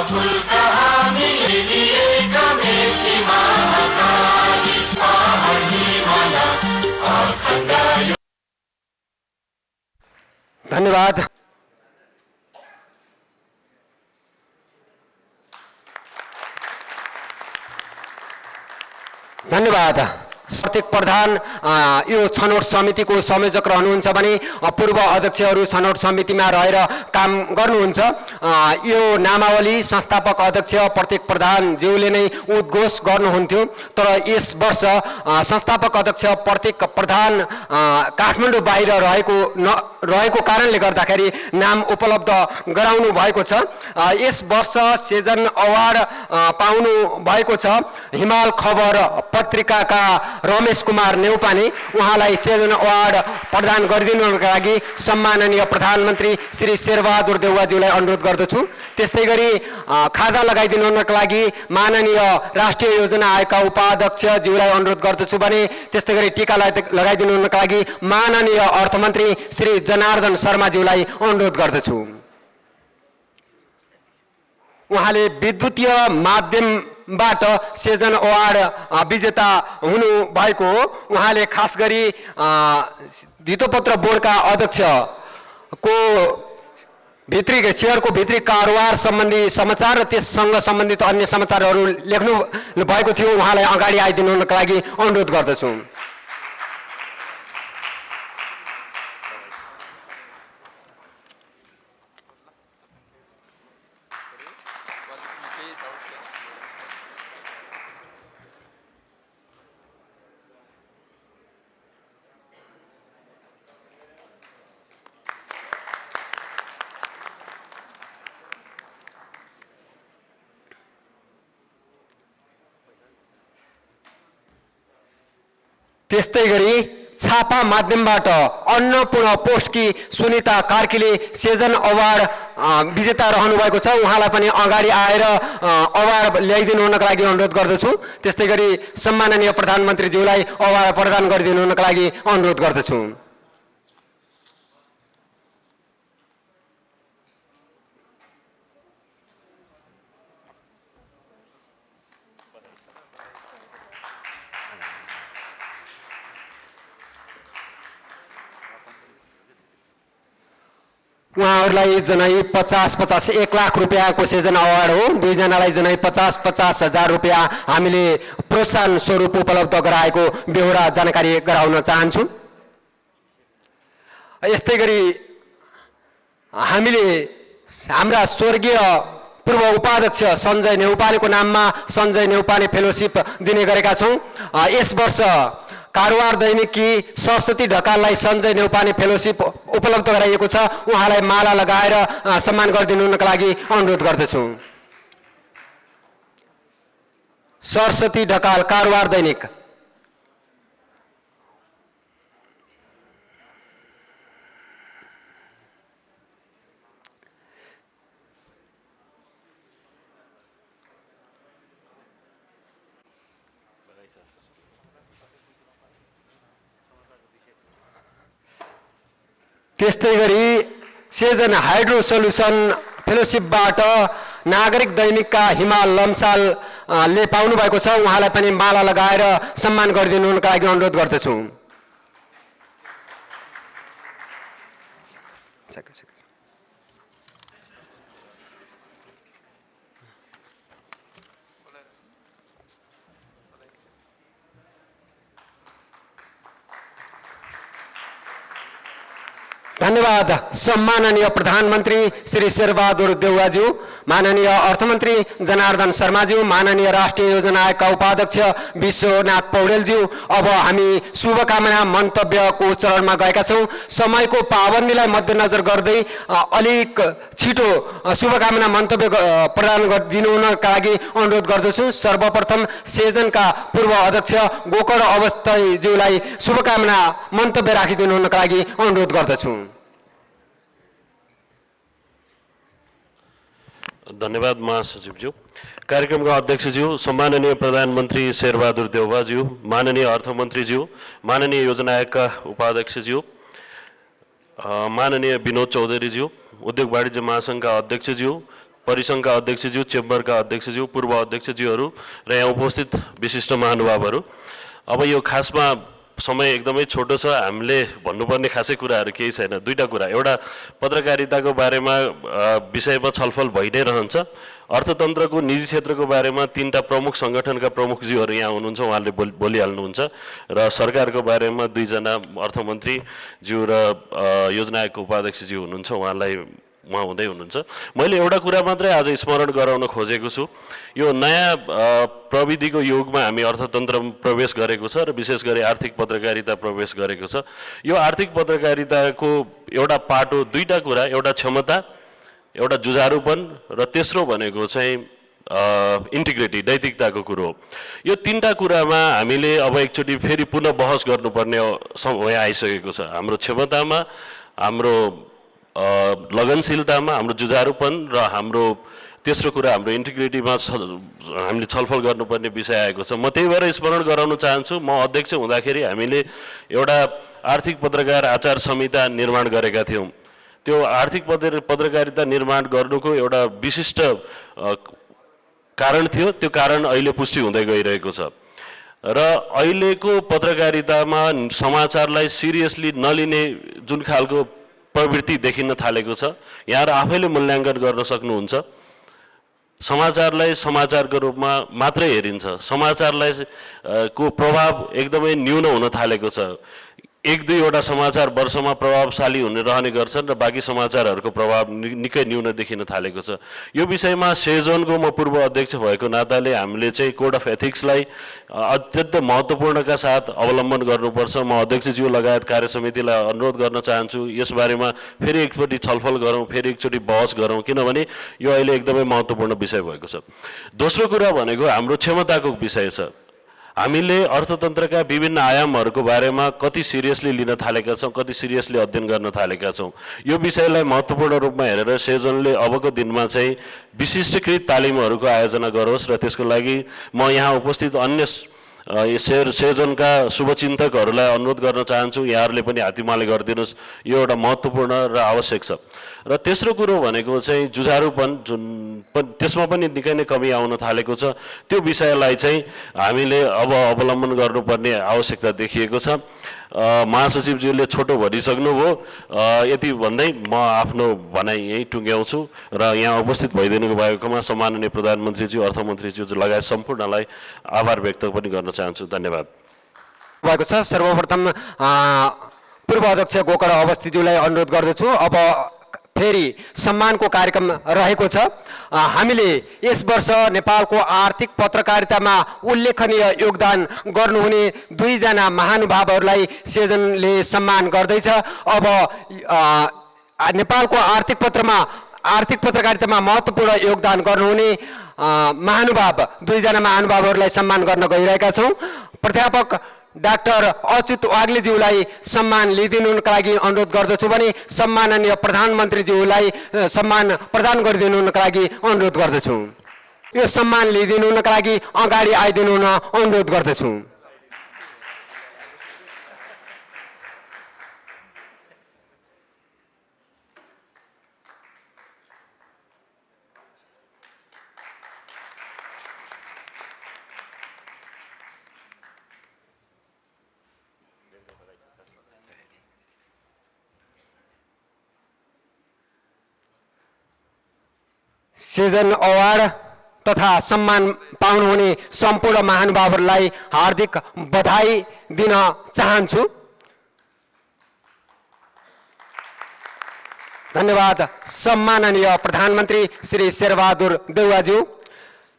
फुलका हामीले दिएका मेची महाकाली पहाड हिमाल अखण्ड। धन्यवाद। धन्यवाद। प्रत्येक प्रधान यो छनौट समितिको संयोजक रहनुहुन्छ भने पूर्व अध्यक्षहरू छनौट समितिमा रहेर काम गर्नुहुन्छ। यो नामावली संस्थापक अध्यक्ष प्रत्येक प्रधान ज्यूले नै उद्घोष गर्नुहुन्थ्यो, तर यस वर्ष संस्थापक अध्यक्ष प्रत्येक प्रधान काठमाडौँ बाहिर रहेको कारणले गर्दाखेरि नाम उपलब्ध गराउनु भएको छ। यस वर्ष सेजन अवार्ड पाउनु भएको छ हिमाल खबर पत्रिकाका रमेश कुमार नेउपाने। उहाँलाई सेजन अवार्ड प्रदान गरिदिनुका लागि सम्माननीय प्रधानमन्त्री श्री शेरबहादुर देउवाज्यूलाई अनुरोध गर्दछु। त्यस्तै गरी खादा लगाइदिनुका लागि माननीय राष्ट्रिय योजना आयोगका उपाध्यक्ष ज्यूलाई अनुरोध गर्दछु भने त्यस्तै गरी टीका लगाइदिनुका लागि माननीय अर्थमन्त्री श्री जनार्दन शर्माज्यूलाई अनुरोध गर्दछु। उहाँले विद्युतीय माध्यमबाट सेजन अवार्ड विजेता हुनु भएको हो। उहाँले खास गरी धितोपत्र बोर्डका अध्यक्षको भित्री सेयरको भित्री कारोबार सम्बन्धी समाचार र त्यससँग सम्बन्धित अन्य समाचारहरू लेख्नु भएको थियो। उहाँलाई अगाडि आइदिनुका लागि अनुरोध गर्दछु। त्यस्तै गरी छापा माध्यमबाट अन्नपूर्ण पोस्टकी सुनिता कार्कीले सेजन अवार्ड विजेता रहनु भएको छ। उहाँलाई पनि अगाडि आएर अवार्ड ल्याइदिनु हुनका लागि अनुरोध गर्दछु। त्यस्तै गरी सम्माननीय प्रधानमन्त्रीज्यूलाई अवार्ड प्रदान गरिदिनु हुनका लागि अनुरोध गर्दछु। उहाँहरूलाई जनै 50-50 1 लाख रुपियाँको सेजन अवार्ड हो। दुईजनालाई जनै 50-50 हजार रुपियाँ हामीले प्रोत्साहन स्वरूप उपलब्ध गराएको बेहोरा जानकारी गराउन चाहन्छु। यस्तै गरी हामीले हाम्रा स्वर्गीय पूर्व उपाध्यक्ष सञ्जय नेउपानेको नाममा सञ्जय नेउपाने फेलोशिप दिने गरेका छौँ। यस वर्ष कारोबार दैनिकी सरस्वती ढकाललाई सञ्जय नेउपाने फेलोशिप उपलब्ध गराइएको छ। उहाँलाई माला लगाएर सम्मान गरिदिनुका लागि अनुरोध गर्दछु। सरस्वती ढकाल कारोबार दैनिक। त्यस्तै गरी सेजन हाइड्रो सोल्युसन फेलोशिपबाट नागरिक दैनिकका हिमाल लम्सालले पाउनु भएको छ। उहाँलाई पनि माला लगाएर सम्मान गरिदिनुका लागि अनुरोध गर्दछु। धन्यवाद। सम्माननीय प्रधानमन्त्री श्री शेरबहादुर देउवाज्यू, माननीय अर्थमन्त्री जनार्दन शर्माज्यू, माननीय राष्ट्रिय योजना आयोगका उपाध्यक्ष विश्वनाथ पौडेलज्यू, अब हामी शुभकामना मन्तव्यको चरणमा गएका छौँ। समयको पाबन्दीलाई मध्यनजर गर्दै अलिक छिटो शुभकामना मन्तव्य प्रदान गरिदिनु हुनका लागि अनुरोध गर्दछु। सर्वप्रथम सेजनका पूर्व अध्यक्ष गोकर्ण अवस्थीज्यूलाई शुभकामना मन्तव्य राखिदिनु हुनका लागि अनुरोध गर्दछु। धन्यवाद महासचिवज्यू। कार्यक्रमका अध्यक्षज्यू, सम्माननीय प्रधानमन्त्री शेरबहादुर देउवाज्यू, माननीय अर्थमन्त्रीज्यू, माननीय योजना आयोगका उपाध्यक्षज्यू, माननीय विनोद चौधरीज्यू, उद्योग वाणिज्य महासङ्घका अध्यक्षज्यू, परिसङ्घका अध्यक्षज्यू, चेम्बरका अध्यक्षज्यू, पूर्व अध्यक्षज्यूहरू र यहाँ उपस्थित विशिष्ट महानुभावहरू, अब यो खासमा समय एकदमै छोटो छ, हामीले भन्नुपर्ने खासै कुराहरू केही छैन। दुईटा कुरा, एउटा पत्रकारिताको बारेमा विषयमा छलफल भइ नै रहन्छ। अर्थतन्त्रको निजी क्षेत्रको बारेमा तीनटा प्रमुख सङ्गठनका प्रमुखज्यूहरू यहाँ हुनुहुन्छ, उहाँले बोलिहाल्नुहुन्छ र सरकारको बारेमा दुईजना अर्थमन्त्रीज्यू र योजना आयोगको उपाध्यक्षज्यू हुनुहुन्छ, उहाँ हुँदै हुनुहुन्छ। मैले एउटा कुरा मात्रै आज स्मरण गराउन खोजेको छु। यो नयाँ प्रविधिको युगमा हामी अर्थतन्त्र प्रवेश गरेको छ र विशेष गरी आर्थिक पत्रकारिता प्रवेश गरेको छ। यो आर्थिक पत्रकारिताको एउटा पाटो दुईटा कुरा, एउटा क्षमता, एउटा जुझारुपन र तेस्रो भनेको चाहिँ इन्टिग्रिटी, नैतिकताको कुरो हो। यो तीनटा कुरामा हामीले अब एकचोटि फेरि पुनः बहस गर्नुपर्ने समय आइसकेको छ। हाम्रो क्षमतामा, हाम्रो लगनशीलतामा, हाम्रो जुझारुपन र हाम्रो तेस्रो कुरा हाम्रो इन्टिग्रिटीमा हामीले छलफल गर्नुपर्ने विषय आएको छ। म त्यही भएर स्मरण गराउन चाहन्छु, म अध्यक्ष हुँदाखेरि हामीले एउटा आर्थिक पत्रकार आचार संहिता निर्माण गरेका थियौँ। त्यो आर्थिक पत्रकारिता निर्माण गर्नुको एउटा विशिष्ट कारण थियो। त्यो कारण अहिले पुष्टि हुँदै गइरहेको छ र अहिलेको पत्रकारितामा समाचारलाई सिरियसली नलिने जुन खालको प्रवृत्ति देखिन थालेको छ, यहाँहरू आफैले मूल्याङ्कन गर्न सक्नुहुन्छ। समाचारलाई समाचारको रूपमा मात्रै हेरिन्छ, समाचारलाई को प्रभाव एकदमै न्यून हुन थालेको छ। एक दुईवटा समाचार वर्षमा प्रभावशाली हुने रहने गर्छन् र बाँकी समाचारहरूको प्रभाव निकै न्यून देखिन थालेको छ। यो विषयमा सेजोनको म पूर्व अध्यक्ष भएको नाताले हामीले चाहिँ कोड अफ एथिक्सलाई अत्यन्त महत्त्वपूर्णका साथ अवलम्बन गर्नुपर्छ। म अध्यक्षज्यू लगायत कार्य समितिलाई अनुरोध गर्न चाहन्छु, यसबारेमा फेरि एकचोटि छलफल गरौँ, फेरि एकचोटि बहस गरौँ, किनभने यो अहिले एकदमै महत्त्वपूर्ण विषय भएको छ। दोस्रो कुरा भनेको हाम्रो क्षमताको विषय छ। हामीले अर्थतन्त्रका विभिन्न आयामहरूको बारेमा कति सिरियसली लिन थालेका छौँ, कति सिरियसली अध्ययन गर्न थालेका छौँ। यो विषयलाई महत्त्वपूर्ण रूपमा हेरेर सेजनले अबको दिनमा चाहिँ विशिष्टकृत तालिमहरूको आयोजना गरोस् र त्यसको लागि म यहाँ उपस्थित अन्य सेजनका शुभचिन्तकहरूलाई अनुरोध गर्न चाहन्छु, यहाँहरूले पनि हात्तीमाले गरिदिनुहोस्। यो एउटा महत्त्वपूर्ण र आवश्यक छ। र तेस्रो कुरो भनेको चाहिँ जुझारुपन, जुन त्यसमा पनि निकै नै कमी आउन थालेको छ। त्यो विषयलाई चाहिँ हामीले अब अवलम्बन गर्नुपर्ने आवश्यकता देखिएको छ। महासचिवज्यूले छोटो भनिसक्नुभयो, यति भन्दै म आफ्नो भनाइ यहीँ टुङ्ग्याउँछु र यहाँ उपस्थित भइदिनु भएकोमा सम्माननीय प्रधानमन्त्रीज्यू, अर्थमन्त्रीज्यू लगायत सम्पूर्णलाई आभार व्यक्त पनि गर्न चाहन्छु। धन्यवाद भएको छ। सर्वप्रथम पूर्व अध्यक्ष गोकर्ण अवस्थीज्यूलाई अनुरोध गर्दछु। अब फेरि सम्मानको कार्यक्रम रहेको छ। हामीले यस वर्ष नेपालको आर्थिक पत्रकारितामा उल्लेखनीय योगदान गर्नुहुने दुईजना महानुभावहरूलाई सेजनले सम्मान गर्दैछ। अब नेपालको आर्थिक पत्रकारितामा महत्त्वपूर्ण योगदान गर्नुहुने दुईजना महानुभावहरूलाई सम्मान गर्न गइरहेका छौँ। प्राध्यापक डाक्टर अच्युत वाग्लेज्यूलाई सम्मान लिइदिनुका लागि अनुरोध गर्दछु भने सम्माननीय प्रधानमन्त्रीज्यूलाई सम्मान प्रदान गरिदिनुका लागि अनुरोध गर्दछु। यो सम्मान लिइदिनुका लागि अगाडि आइदिनु हुन अनुरोध गर्दछु। सेजन अवार्ड तथा सम्मान पाउनुहुने सम्पूर्ण महानुभावहरूलाई हार्दिक बधाई दिन चाहन्छु। धन्यवाद। सम्माननीय प्रधानमन्त्री श्री शेरबहादुर देउवाज्यू,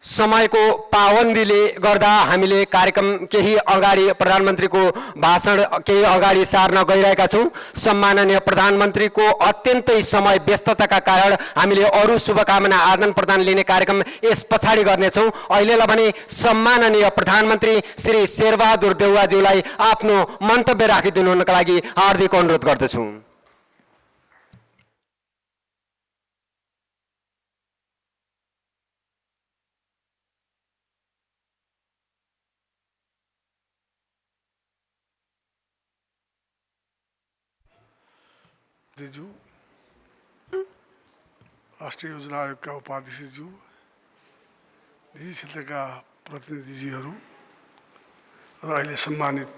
समयको पाबन्दीले गर्दा हामीले कार्यक्रम केही अगाडि प्रधानमन्त्रीको भाषण केही अगाडि सार्न गइरहेका छौँ। सम्माननीय प्रधानमन्त्रीको अत्यन्तै समय व्यस्तताका कारण हामीले अरू शुभकामना आदान प्रदान लिने कार्यक्रम यस पछाडि गर्नेछौँ। अहिलेलाई भने सम्माननीय प्रधानमन्त्री श्री शेरबहादुर देउवाज्यूलाई आफ्नो मन्तव्य राखिदिनुका लागि हार्दिक अनुरोध गर्दछु। Did you? राष्ट्रिय योजना आयोगका उपाध्यक्षज्यू, निजी क्षेत्रका प्रतिनिधिजीहरू र अहिले सम्मानित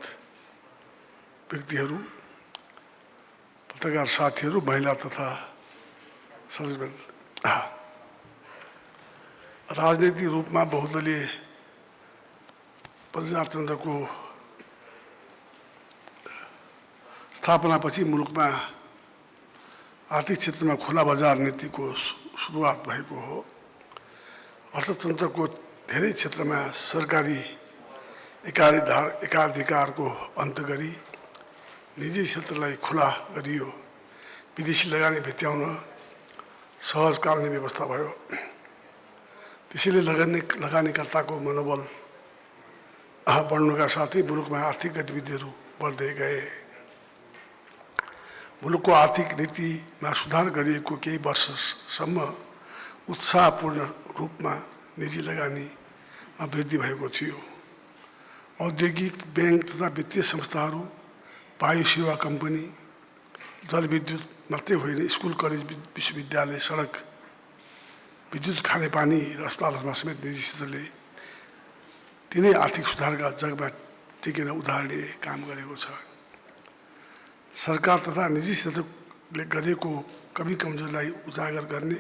व्यक्तिहरू, पत्रकार साथीहरू, महिला तथा सदस्य, राजनीतिक रूपमा बहुदलीय प्रजातन्त्रको स्थापनापछि मुलुकमा आर्थिक क्षेत्रमा खुला बजार नीतिको सुरुवात भएको हो। अर्थतन्त्रको धेरै क्षेत्रमा सरकारी एकाधिकारको अन्त गरी निजी क्षेत्रलाई खुला गरियो। विदेशी लगानी भेट्याउन सहज कानुनी व्यवस्था भयो। त्यसैले लगानीकर्ताको मनोबल बढ्नुका साथै मुलुकमा आर्थिक गतिविधिहरू बढ्दै गए। मुलुकको आर्थिक नीतिमा सुधार गरिएको केही वर्षसम्म उत्साहपूर्ण रूपमा निजी लगानीमा वृद्धि भएको थियो। औद्योगिक, ब्याङ्क तथा वित्तीय संस्थाहरू, वायु सेवा कम्पनी, जलविद्युत मात्रै होइन, स्कुल, कलेज, विश्वविद्यालय, सडक, विद्युत, खानेपानी र अस्पतालहरूमा समेत निजी क्षेत्रले तिनै आर्थिक सुधारका जगमा टिकेर उदाहरणीय काम गरेको छ। सरकार तथा निजी क्षेत्रले गरेको कमी कमजोरीलाई उजागर गर्ने,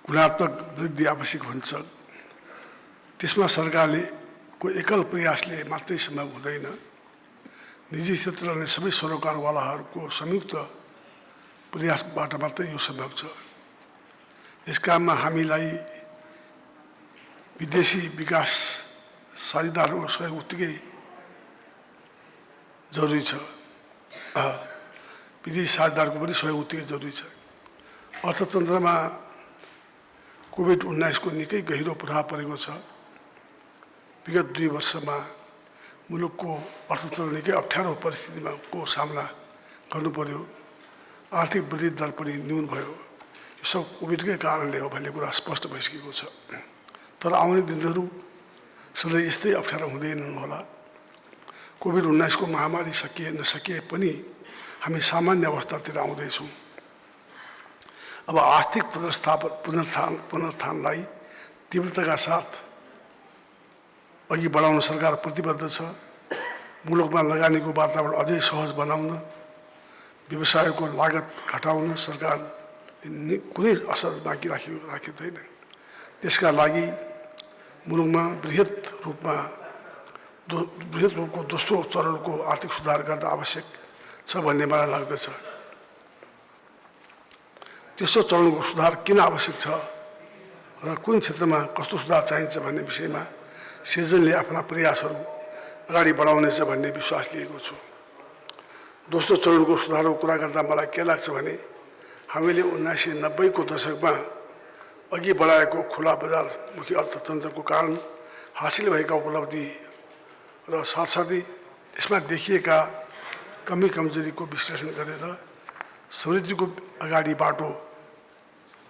गुणात्मक वृद्धि आवश्यक हुन्छ। त्यसमा सरकारले को एकल प्रयासले मात्रै सम्भव हुँदैन। निजी क्षेत्र अनि सबै सरोकारवालाहरूको संयुक्त प्रयासबाट मात्रै यो सम्भव छ। यस काममा हामीलाई विदेशी विकास साझेदारहरूको सहयोग उत्तिकै जरुरी छ। विदेशी साझेदारको पनि सहयोग उत्तिकै जरुरी छ। अर्थतन्त्रमा कोभिड-19 को निकै गहिरो प्रभाव परेको छ। विगत 2 वर्षमा मुलुकको अर्थतन्त्र निकै अप्ठ्यारो परिस्थितिमा को सामना गर्नु पर्यो। आर्थिक वृद्धि दर पनि न्यून भयो। यो सब कोभिडकै कारणले हो भन्ने कुरा स्पष्ट भइसकेको छ। तर आउने दिनहरू सधैँ यस्तै अप्ठ्यारो हुँदैनन् होला। कोभिड-19 को महामारी सकिए नसकिए पनि हामी सामान्य अवस्थातिर आउँदैछौँ। अब आर्थिक पुनरुत्थानलाई तीव्रताका साथ अघि बढाउन सरकार प्रतिबद्ध छ। मुलुकमा लगानीको वातावरण अझै सहज बनाउन, व्यवसायको लागत घटाउन सरकारले कुनै असर बाँकी राखेको छैन। त्यसका लागि मुलुकमा बृहत रूपको दोस्रो चरणको आर्थिक सुधार गर्न आवश्यक छ भन्ने मलाई लाग्दछ। तेस्रो चरणको सुधार किन आवश्यक छ र कुन क्षेत्रमा कस्तो सुधार चाहिन्छ भन्ने विषयमा सिजनले आफ्ना प्रयासहरू अगाडि बढाउनेछ भन्ने विश्वास लिएको छु। दोस्रो चरणको सुधारको कुरा गर्दा मलाई के लाग्छ भने हामीले 1990 को दशकमा अघि बढाएको खुला बजारमुखी अर्थतन्त्रको कारण हासिल भएका उपलब्धि र साथसाथै यसमा देखिएका कमी कमजोरीको विश्लेषण गरेर समृद्धिको अगाडि बाटो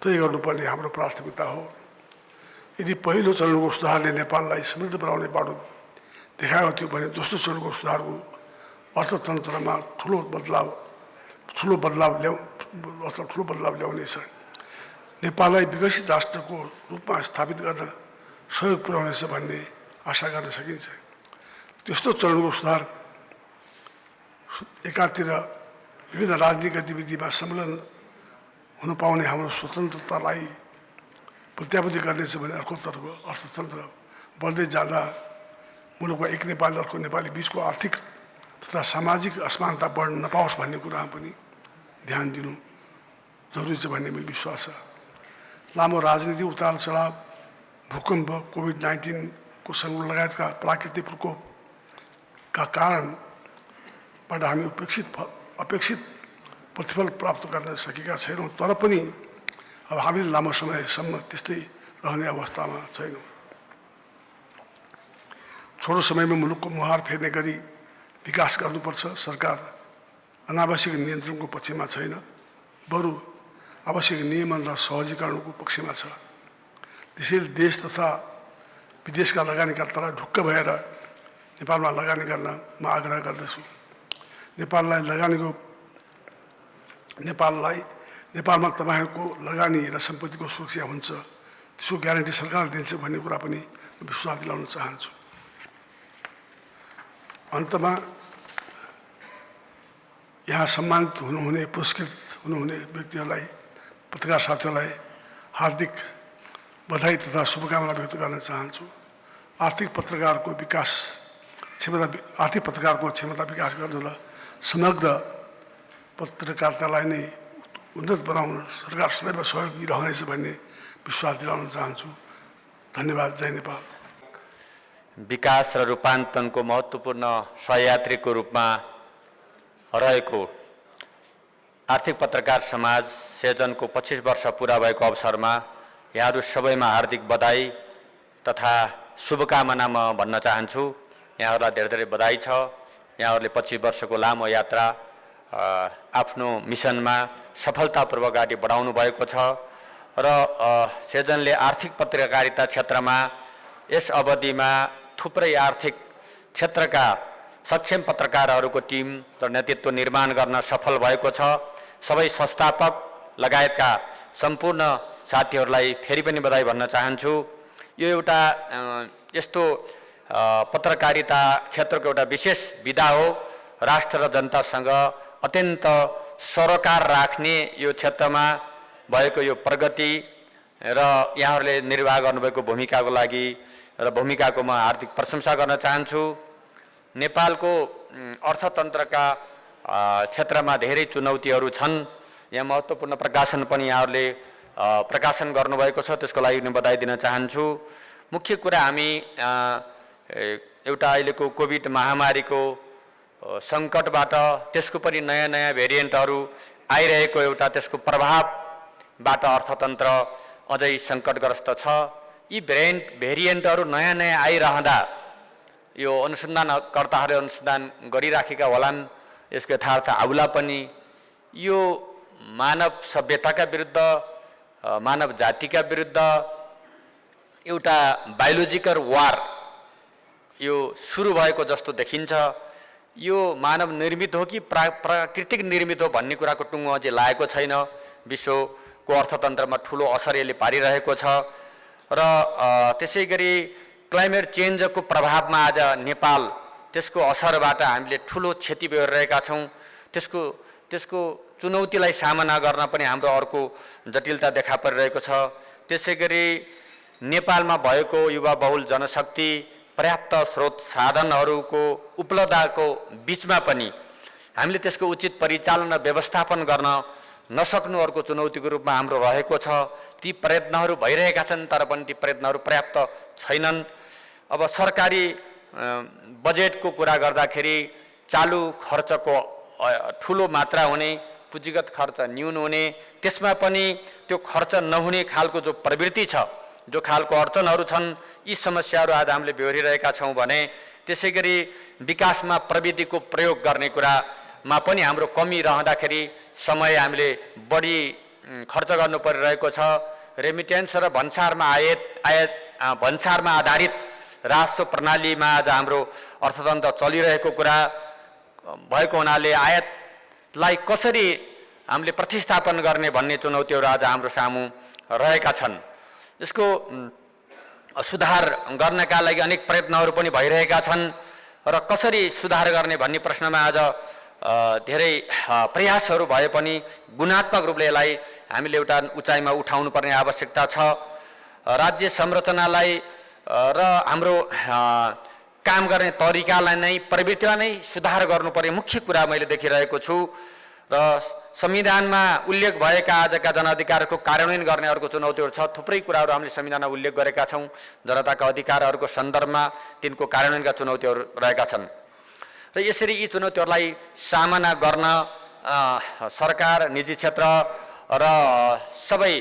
तय गर्नुपर्ने हाम्रो प्राथमिकता हो। यदि पहिलो चरणको सुधारले नेपाललाई समृद्ध बनाउने बाटो देखाएको थियो भने दोस्रो चरणको सुधारको अर्थतन्त्रमा ठुलो बदलाव ल्याउनेछ। नेपाललाई विकसित राष्ट्रको रूपमा स्थापित गर्न सहयोग पुर्याउनेछ भन्ने आशा गर्न सकिन्छ। त्यस्तो चरणको सुधार एकातिर विभिन्न राजनीतिक गतिविधिमा सम्मेलन हुन पाउने हाम्रो स्वतन्त्रतालाई प्रत्याभूति गर्नेछ भने अर्कोतर्फ अर्थतन्त्र बढ्दै जाँदा मुलुकमा एक नेपाली अर्को नेपाली बीचको आर्थिक तथा सामाजिक असमानता बढ्न नपाओस् भन्ने कुरामा पनि ध्यान दिनु जरुरी छ भन्ने मेरो विश्वास छ। लामो राजनीतिक उतार चढाव, भूकम्प, कोभिड-19 को सङ्कट लगायतका प्राकृतिक प्रकोपका कारणबाट हामी अपेक्षित प्रतिफल प्राप्त गर्न सकेका छैनौँ। तर पनि अब हामीले लामो समयसम्म त्यस्तै रहने अवस्थामा छैनौँ। छोटो समयमा मुलुकको मुहार फेर्ने गरी विकास गर्नुपर्छ। सरकार अनावश्यक नियन्त्रणको पक्षमा छैन, बरु आवश्यक नियमन र सहजीकरणको पक्षमा छ। त्यसैले देश तथा विदेशका लगानीकर्तालाई ढुक्क भएर नेपालमा लगानी गर्न म आग्रह गर्दछु। नेपालमा तपाईहरुको लगानी र सम्पत्तिको सुरक्षा हुन्छ, त्यसको ग्यारेन्टी सरकारले दिन्छ भन्ने कुरा पनि विश्वास दिलाउन चाहन्छु। अन्तमा यहाँ सम्मानित हुनुहुने, पुरस्कृत हुनुहुने व्यक्तिहरूलाई, पत्रकार साथीहरूलाई हार्दिक बधाई तथा शुभकामना व्यक्त गर्न चाहन्छु। आर्थिक पत्रकारको क्षमता विकास गर्नु र समग्र पत्रकारितालाई नै उन्नत बनाउन सरकार सदैव सहयोगी रहनेछ भन्ने विश्वास दिलाउन चाहन्छु। धन्यवाद। जय नेपाल। विकास र रूपान्तरणको महत्त्वपूर्ण सहयात्रीको रूपमा रहेको आर्थिक पत्रकार समाज सिर्जनको 25 वर्ष पुरा भएको अवसरमा यहाँहरू सबैमा हार्दिक बधाई तथा शुभकामना म भन्न चाहन्छु। यहाँहरूलाई धेरै धेरै बधाई छ। यहाँहरूले 25 वर्षको लामो यात्रा आफ्नो मिसनमा सफलतापूर्वक अगाडि बढाउनु भएको छ र सिर्जनले आर्थिक पत्रकारिता क्षेत्रमा यस अवधिमा थुप्रै आर्थिक क्षेत्रका सक्षम पत्रकारहरूको टिम र नेतृत्व निर्माण गर्न सफल भएको छ। सबै संस्थापक लगायतका सम्पूर्ण साथीहरूलाई फेरि पनि बधाई भन्न चाहन्छु। यो एउटा यस्तो पत्रकारिता क्षेत्रको एउटा विशेष विधा हो। राष्ट्र र जनतासँग अत्यन्त सरोकार राख्ने यो क्षेत्रमा भएको यो प्रगति र यहाँहरूले निर्वाह गर्नुभएको भूमिकाको लागि र भूमिकाको म हार्दिक प्रशंसा गर्न चाहन्छु। नेपालको अर्थतन्त्रका क्षेत्रमा धेरै चुनौतीहरू छन्। यहाँ महत्त्वपूर्ण प्रकाशन पनि यहाँहरूले प्रकाशन गर्नुभएको छ, त्यसको लागि पनि बधाई दिन चाहन्छु। मुख्य कुरा हामी एउटा अहिलेको कोभिड महामारीको सङ्कटबाट, त्यसको पनि नयाँ नयाँ भेरिएन्टहरू आइरहेको एउटा त्यसको प्रभावबाट अर्थतन्त्र अझै सङ्कटग्रस्त छ। यी भेरिएन्टहरू नयाँ नयाँ आइरहँदा यो अनुसन्धानकर्ताहरूले अनुसन्धान गरिराखेका होलान्, यसको यथार्थ आउला पनि। यो मानव सभ्यताका विरुद्ध, मानव जातिका विरुद्ध एउटा बायोलोजिकल वार यो सुरु भएको जस्तो देखिन्छ। यो मानव निर्मित हो कि प्राकृतिक निर्मित हो भन्ने कुराको टुङ्गो अझै लागेको छैन। विश्वको अर्थतन्त्रमा ठुलो असर यसले पारिरहेको छ र त्यसै गरी क्लाइमेट चेन्जको प्रभावमा आज नेपाल, त्यसको असरबाट हामीले ठुलो क्षति बेहोरिरहेका छौँ। त्यसको चुनौतीलाई सामना गर्न पनि हाम्रो अर्को जटिलता देखा परिरहेको छ। त्यसै गरी नेपालमा भएको युवा बहुल जनशक्ति, पर्याप्त स्रोत साधनहरूको उपलब्धताको बिचमा पनि हामीले त्यसको उचित परिचालन र व्यवस्थापन गर्न नसक्नु अर्को चुनौतीको रूपमा हाम्रो रहेको छ। ती प्रयत्नहरू भइरहेका छन्, तर पनि ती प्रयत्नहरू पर्याप्त छैनन्। अब सरकारी बजेटको कुरा गर्दाखेरि चालु खर्चको ठुलो मात्रा हुने, पुँजीगत खर्च न्यून हुने, त्यसमा पनि त्यो खर्च नहुने खालको जो प्रवृत्ति छ, जो खालको अडचनहरू छन्, यी समस्याहरू आज हामीले बेहोरिरहेका छौँ भने त्यसै गरी विकासमा प्रविधिको प्रयोग गर्ने कुरामा पनि हाम्रो कमी रहँदाखेरि समय हामीले बढी खर्च गर्नु परिरहेको छ। रेमिटेन्स र भन्सारमा आधारित राजस्व प्रणालीमा आज हाम्रो अर्थतन्त्र चलिरहेको कुरा भएको हुनाले आयातलाई कसरी हामीले प्रतिस्थापन गर्ने भन्ने चुनौतीहरू आज हाम्रो सामु रहेका छन्। यसको सुधार गर्नका लागि अनेक प्रयत्नहरू पनि भइरहेका छन् र कसरी सुधार गर्ने भन्ने प्रश्नमा आज धेरै प्रयासहरू भए पनि गुणात्मक रूपले यसलाई हामीले एउटा उचाइमा उठाउनु पर्ने आवश्यकता छ। राज्य संरचनालाई र हाम्रो काम गर्ने तरिकालाई नै, प्रवृत्तिलाई नै सुधार गर्नुपर्ने मुख्य कुरा मैले देखिरहेको छु र संविधानमा उल्लेख भएका आजका जनाधिकारको कार्यान्वयन गर्ने अर्को चुनौतीहरू छ। थुप्रै कुराहरू हामीले संविधानमा उल्लेख गरेका छौँ। जनताका अधिकारहरूको सन्दर्भमा तिनको कार्यान्वयनका चुनौतीहरू रहेका छन् र यसरी यी चुनौतीहरूलाई सामना गर्न सरकार, निजी क्षेत्र र सबै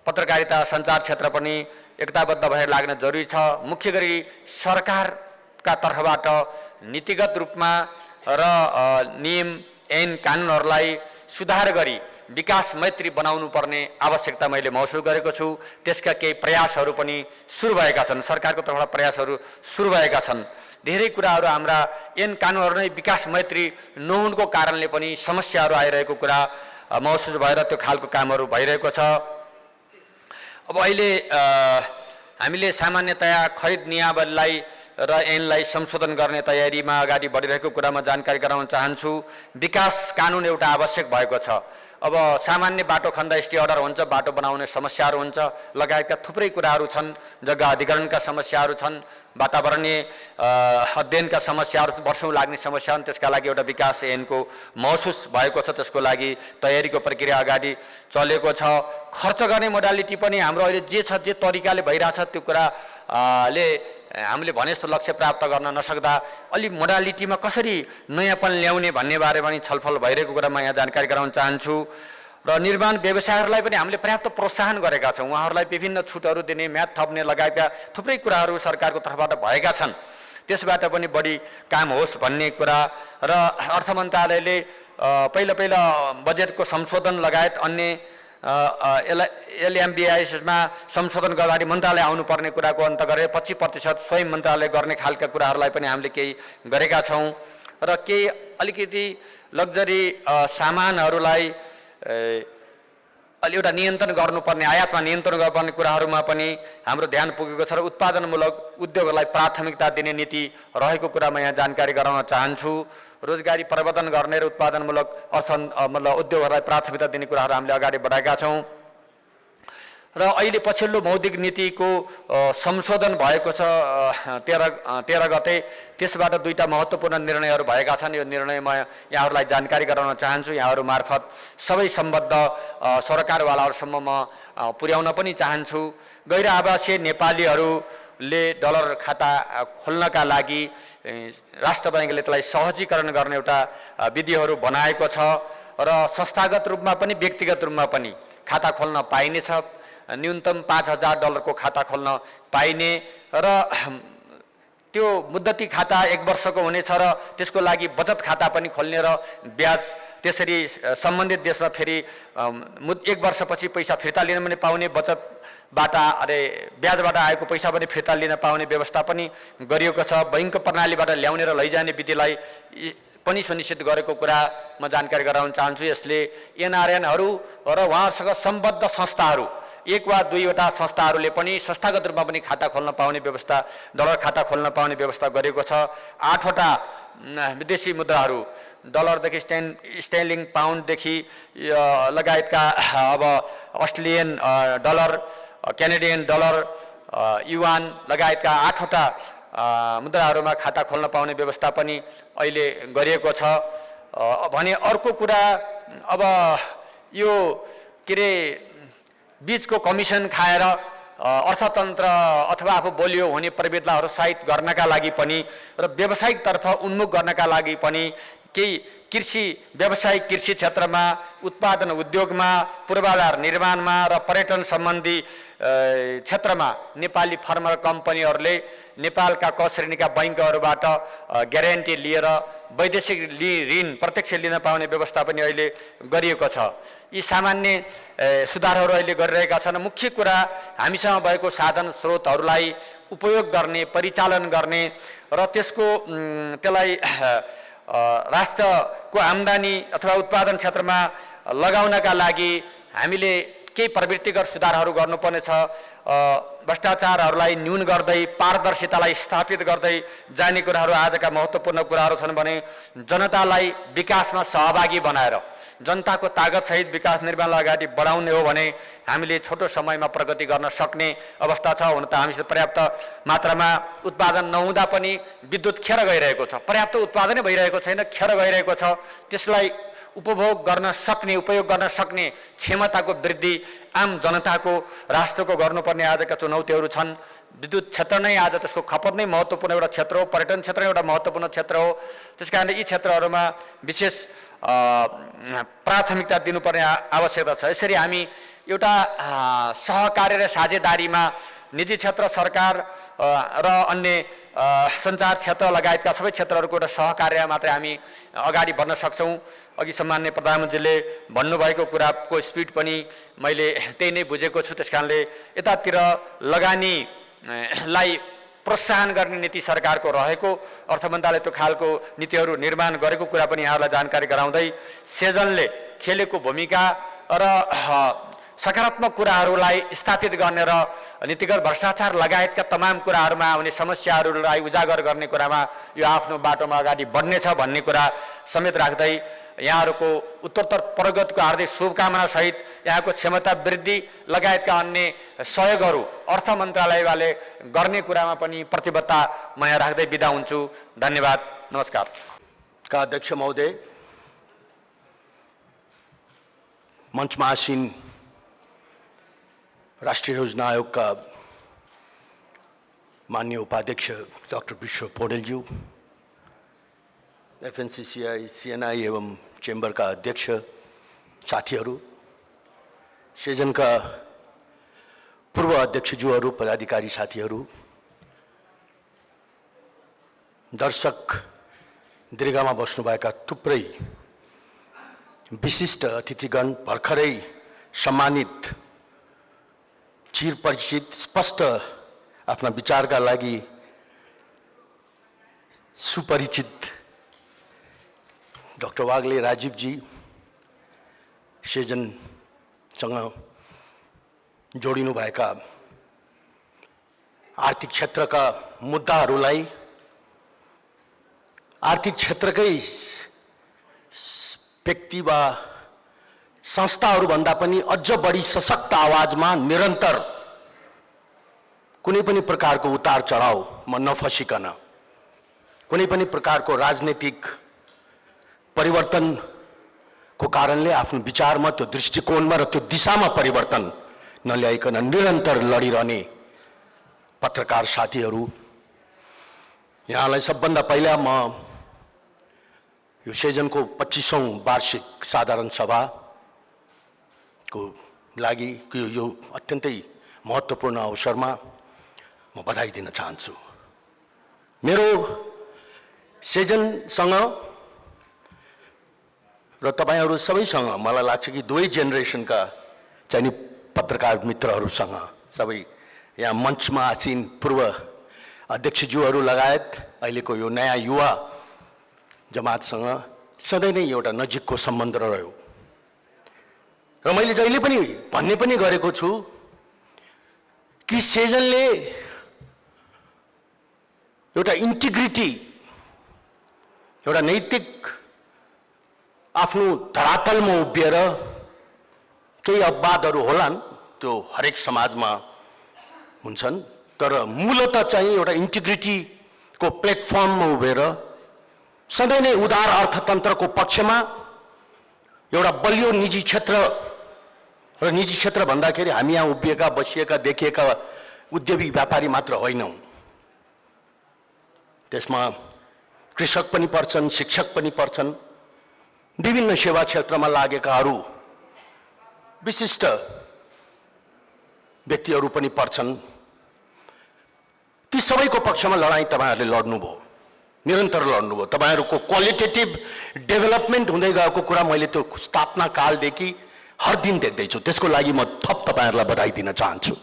पत्रकारिता सञ्चार क्षेत्र पनि एकताबद्ध भएर लाग्न जरुरी छ। मुख्य गरी सरकारका तर्फबाट नीतिगत रूपमा र नियम ऐन कानुनहरूलाई सुधार गरी विकास मैत्री बनाउनु पर्ने आवश्यकता मैले महसुस गरेको छु। त्यसका केही प्रयासहरू पनि सुरु भएका छन्, सरकारको तर्फबाट प्रयासहरू सुरु भएका छन्। धेरै कुराहरू हाम्रा ऐन कानुनहरू नै विकास मैत्री नहुनुको कारणले पनि समस्याहरू आइरहेको कुरा महसुस भएर त्यो खालको कामहरू भइरहेको छ। अब अहिले हामीले सामान्यतया खरिद नियमावलीलाई र ऐनलाई संशोधन गर्ने तयारीमा अगाडि बढिरहेको कुरामा जानकारी गराउन चाहन्छु। विकास कानुन एउटा आवश्यक भएको छ। अब सामान्य बाटो खन्दा स्टे अर्डर हुन्छ, बाटो बनाउने समस्याहरू हुन्छ, लगायतका थुप्रै कुराहरू छन्, जग्गा अधिग्रहणका समस्याहरू छन्, वातावरणीय अध्ययनका समस्याहरू, वर्षौँ लाग्ने समस्या, त्यसका लागि एउटा विकास ऐनको महसुस भएको छ। त्यसको लागि तयारीको प्रक्रिया अगाडि चलेको छ। खर्च गर्ने मोडालिटी पनि हाम्रो अहिले जे छ, जे तरिकाले भइरहेछ त्यो कुराले हामीले भने जस्तो लक्ष्य प्राप्त गर्न नसक्दा अलि मोडालिटीमा कसरी नयाँपन ल्याउने भन्ने बारेमा पनि छलफल भइरहेको कुरामा यहाँ जानकारी गराउन चाहन्छु। र निर्माण व्यवसायहरूलाई पनि हामीले पर्याप्त प्रोत्साहन गरेका छौँ। उहाँहरूलाई विभिन्न छुटहरू दिने, म्याद थप्ने लगायतका थुप्रै कुराहरू सरकारको तर्फबाट भएका छन्। त्यसबाट पनि बढी काम होस् भन्ने कुरा र अर्थ मन्त्रालयले पहिला बजेटको संशोधन लगायत अन्य LMBISमा संशोधन गर्दाखेरि मन्त्रालय आउनुपर्ने कुराको अन्त गरेर 25% स्वयं मन्त्रालय गर्ने खालका कुराहरूलाई पनि हामीले केही गरेका छौँ। र केही अलिकति लग्जरी सामानहरूलाई अलि एउटा नियन्त्रण गर्नुपर्ने, आयातमा नियन्त्रण गर्नुपर्ने कुराहरूमा पनि हाम्रो ध्यान पुगेको छ र उत्पादनमूलक उद्योगहरूलाई प्राथमिकता दिने नीति रहेको कुरामा यहाँ जानकारी गराउन चाहन्छु। रोजगारी प्रवर्धन गर्ने र उत्पादनमूलक मतलब उद्योगहरूलाई प्राथमिकता दिने कुराहरू हामीले अगाडि बढाएका छौँ। र अहिले पछिल्लो मौद्रिक नीतिको संशोधन भएको छ 13 गते। त्यसबाट दुईटा महत्त्वपूर्ण निर्णयहरू भएका छन्। यो निर्णय म यहाँहरूलाई जानकारी गराउन चाहन्छु। यहाँहरू मार्फत सबै सम्बद्ध सरकारवालाहरूसम्म म पुर्याउन पनि चाहन्छु। गैर आवासीय नेपालीहरूले डलर खाता खोल्नका लागि राष्ट्र ब्याङ्कले त्यसलाई सहजीकरण गर्ने एउटा विधिहरू बनाएको छ र संस्थागत रूपमा पनि व्यक्तिगत रूपमा पनि खाता खोल्न पाइनेछ। न्यूनतम $5,000 को खाता खोल्न पाइने र त्यो मुद्दती खाता 1 वर्षको हुनेछ र त्यसको लागि बचत खाता पनि खोल्ने र ब्याज त्यसरी सम्बन्धित देशमा फेरि 1 वर्षपछि पैसा फिर्ता लिन पनि पाउने, बचतबाट ब्याजबाट आएको पैसा पनि फिर्ता लिन पाउने व्यवस्था पनि गरिएको छ। बैङ्क प्रणालीबाट ल्याउने र लैजाने विधिलाई पनि सुनिश्चित गरेको कुरा म जानकारी गराउन चाहन्छु। यसले NRNहरू र उहाँहरूसँग सम्बद्ध संस्थाहरू, 1 वा 2वटा संस्थाहरूले पनि संस्थागत रूपमा पनि खाता खोल्न पाउने व्यवस्था, डलर खाता खोल्न पाउने व्यवस्था गरेको छ। 8वटा विदेशी मुद्राहरू, डलरदेखि स्टेर्लिङ पाउन्डदेखि लगायतका अब अस्ट्रेलियन डलर, क्यानेडियन डलर, युवान लगायतका 8वटा मुद्राहरूमा खाता खोल्न पाउने व्यवस्था पनि अहिले गरिएको छ भने अर्को कुरा अब यो के रे बीचको कमिसन खाएर अर्थतन्त्र अथवा आफू बलियो हुने प्रवृत्तिलाई हरोत्साहित गर्नका लागि पनि र व्यावसायिक तर्फ उन्मुख गर्नका लागि पनि केही कृषि व्यावसायिक कृषि क्षेत्रमा, उत्पादन उद्योगमा, पूर्वाधार निर्माणमा र पर्यटन सम्बन्धी क्षेत्रमा नेपाली फर्म र कम्पनीहरूले नेपालका क श्रेणीका बैङ्कहरूबाट ग्यारेन्टी लिएर वैदेशिक ऋण प्रत्यक्ष लिन पाउने व्यवस्था पनि अहिले गरिएको छ। यी सामान्य सुधारहरू अहिले गरिरहेका छन्। मुख्य कुरा हामीसँग भएको साधन स्रोतहरूलाई उपयोग गर्ने, परिचालन गर्ने र त्यसलाई राष्ट्रको आम्दानी अथवा उत्पादन क्षेत्रमा लगाउनका लागि हामीले केही प्रवृत्तिगत सुधारहरू गर्नुपर्नेछ। भ्रष्टाचारहरूलाई न्यून गर्दै पारदर्शितालाई स्थापित गर्दै जाने कुराहरू आजका महत्त्वपूर्ण कुराहरू छन् भने जनतालाई विकासमा सहभागी बनाएर जनताको तागतसहित विकास निर्माणलाई अगाडि बढाउने हो भने हामीले छोटो समयमा प्रगति गर्न सक्ने अवस्था छ। हुन त हामीसित पर्याप्त मात्रामा उत्पादन नहुँदा पनि विद्युत खेर गइरहेको छ, पर्याप्त उत्पादनै भइरहेको छैन, खेर गइरहेको छ। त्यसलाई उपभोग गर्न सक्ने, उपयोग गर्न सक्ने क्षमताको वृद्धि आम जनताको, राष्ट्रको गर्नुपर्ने आजका चुनौतीहरू छन्। विद्युत क्षेत्र नै आज त्यसको खपत नै महत्त्वपूर्ण एउटा क्षेत्र हो, पर्यटन क्षेत्र एउटा महत्त्वपूर्ण क्षेत्र हो। त्यसकारणले यी क्षेत्रहरूमा विशेष प्राथमिकता दिनुपर्ने आवश्यकता छ। यसरी हामी एउटा सहकार्य र साझेदारीमा निजी क्षेत्र, सरकार र अन्य सञ्चार क्षेत्र लगायतका सबै क्षेत्रहरूको एउटा सहकार्य मात्रै हामी अगाडि बढ्न सक्छौँ। अघि सम्माननीय प्रधानमन्त्रीले भन्नुभएको कुराको स्पिड पनि मैले त्यही नै बुझेको छु। त्यस कारणले यतातिर लगानीलाई प्रोत्साहन गर्ने नीति सरकारको रहेको, अर्थ मन्त्रालय त्यो खालको नीतिहरू निर्माण गरेको कुरा पनि यहाँहरूलाई जानकारी गराउँदै सेजनले खेलेको भूमिका र सकारात्मक कुराहरूलाई स्थापित गर्ने र नीतिगत भ्रष्टाचार लगायतका तमाम कुराहरूमा आउने समस्याहरूलाई उजागर गर्ने कुरामा यो आफ्नो बाटोमा अगाडि बढ्नेछ भन्ने कुरा समेत राख्दै यहाँहरूको उत्तरोत्तर प्रगतिको हार्दिक शुभकामना सहित यहाँको क्षमता वृद्धि लगायतका अन्य सहयोगहरू अर्थ मन्त्रालयले गर्ने कुरामा पनि प्रतिबद्धता म यहाँ राख्दै बिदा हुन्छु। धन्यवाद, नमस्कार। का अध्यक्ष महोदय, मञ्चमा आसीन राष्ट्रिय योजना आयोगका माननीय उपाध्यक्ष डाक्टर विश्व पौडेलज्यू, एफएनसीसीआई, सीएनआई एवं चेम्बरका अध्यक्ष साथीहरू, सेजनका पूर्व अध्यक्षज्यूहरू, पदाधिकारी साथीहरू, दर्शक दीर्घामा बस्नुभएका थुप्रै विशिष्ट अतिथिगण, भर्खरै सम्मानित, चिरपरिचित, स्पष्ट आफ्ना विचारका लागि सुपरिचित डाक्टर वाग्ले राजीवजी, सेजनसँग जोडिनुभएका आर्थिक क्षेत्रका मुद्दाहरूलाई आर्थिक क्षेत्रकै व्यक्ति वा संस्थाहरूभन्दा पनि अझ बढी सशक्त आवाजमा निरन्तर कुनै पनि प्रकारको उतार चढावमा नफसिकन, कुनै पनि प्रकारको राजनीतिक परिवर्तनको कारणले आफ्नो विचारमा, त्यो दृष्टिकोणमा र त्यो दिशामा परिवर्तन नल्याइकन निरन्तर लडिरहने पत्रकार साथीहरू, यहाँलाई सबभन्दा पहिला म यो सेजनको 25औं वार्षिक साधारण सभाको लागि यो अत्यन्तै महत्त्वपूर्ण अवसरमा म बधाई दिन चाहन्छु। मेरो सेजनसँग र तपाईहरू सबैसँग मलाई लाग्छ कि दुवै जेनेरेसनका चाहिँ पत्रकार मित्रहरूसँग, सबै यहाँ मञ्चमा आसीन पूर्व अध्यक्षज्यूहरू लगायत अहिलेको यो नयाँ युवा जमातसँग सधैँ नै एउटा नजिकको सम्बन्ध रह्यो। र मैले जहिले पनि भन्ने पनि गरेको छु कि सेजनले एउटा इन्टिग्रिटी, एउटा नैतिक आफ्नो धरातलमा उभिएर, केही अपवादहरू होलान्, त्यो हरेक समाजमा हुन्छन्, तर मूलतः चाहिँ एउटा इन्टिग्रिटीको प्लेटफर्ममा उभिएर सधैँ नै उदार अर्थतन्त्रको पक्षमा एउटा बलियो निजी क्षेत्र, र निजी क्षेत्र भन्दाखेरि हामी यहाँ उभिएका, बसिएका, देखिएका उद्योगी व्यापारी मात्र होइनौँ। त्यसमा कृषक पनि पर्छन्, शिक्षक पनि पर्छन्, विभिन्न सेवा क्षेत्रमा लागेकाहरू, विशिष्ट व्यक्तिहरू पनि पर्छन्। ती सबैको पक्षमा लडाईँ तपाईहरूले लड्नुभयो, निरन्तर लड्नुभयो। तपाईहरूको क्वालिटेटिभ डेभलपमेन्ट हुँदै गएको कुरा मैले त्यो स्थापना कालदेखि हर दिन देख्दैछु। त्यसको लागि म थप तपाईहरूलाई बधाई दिन चाहन्छु।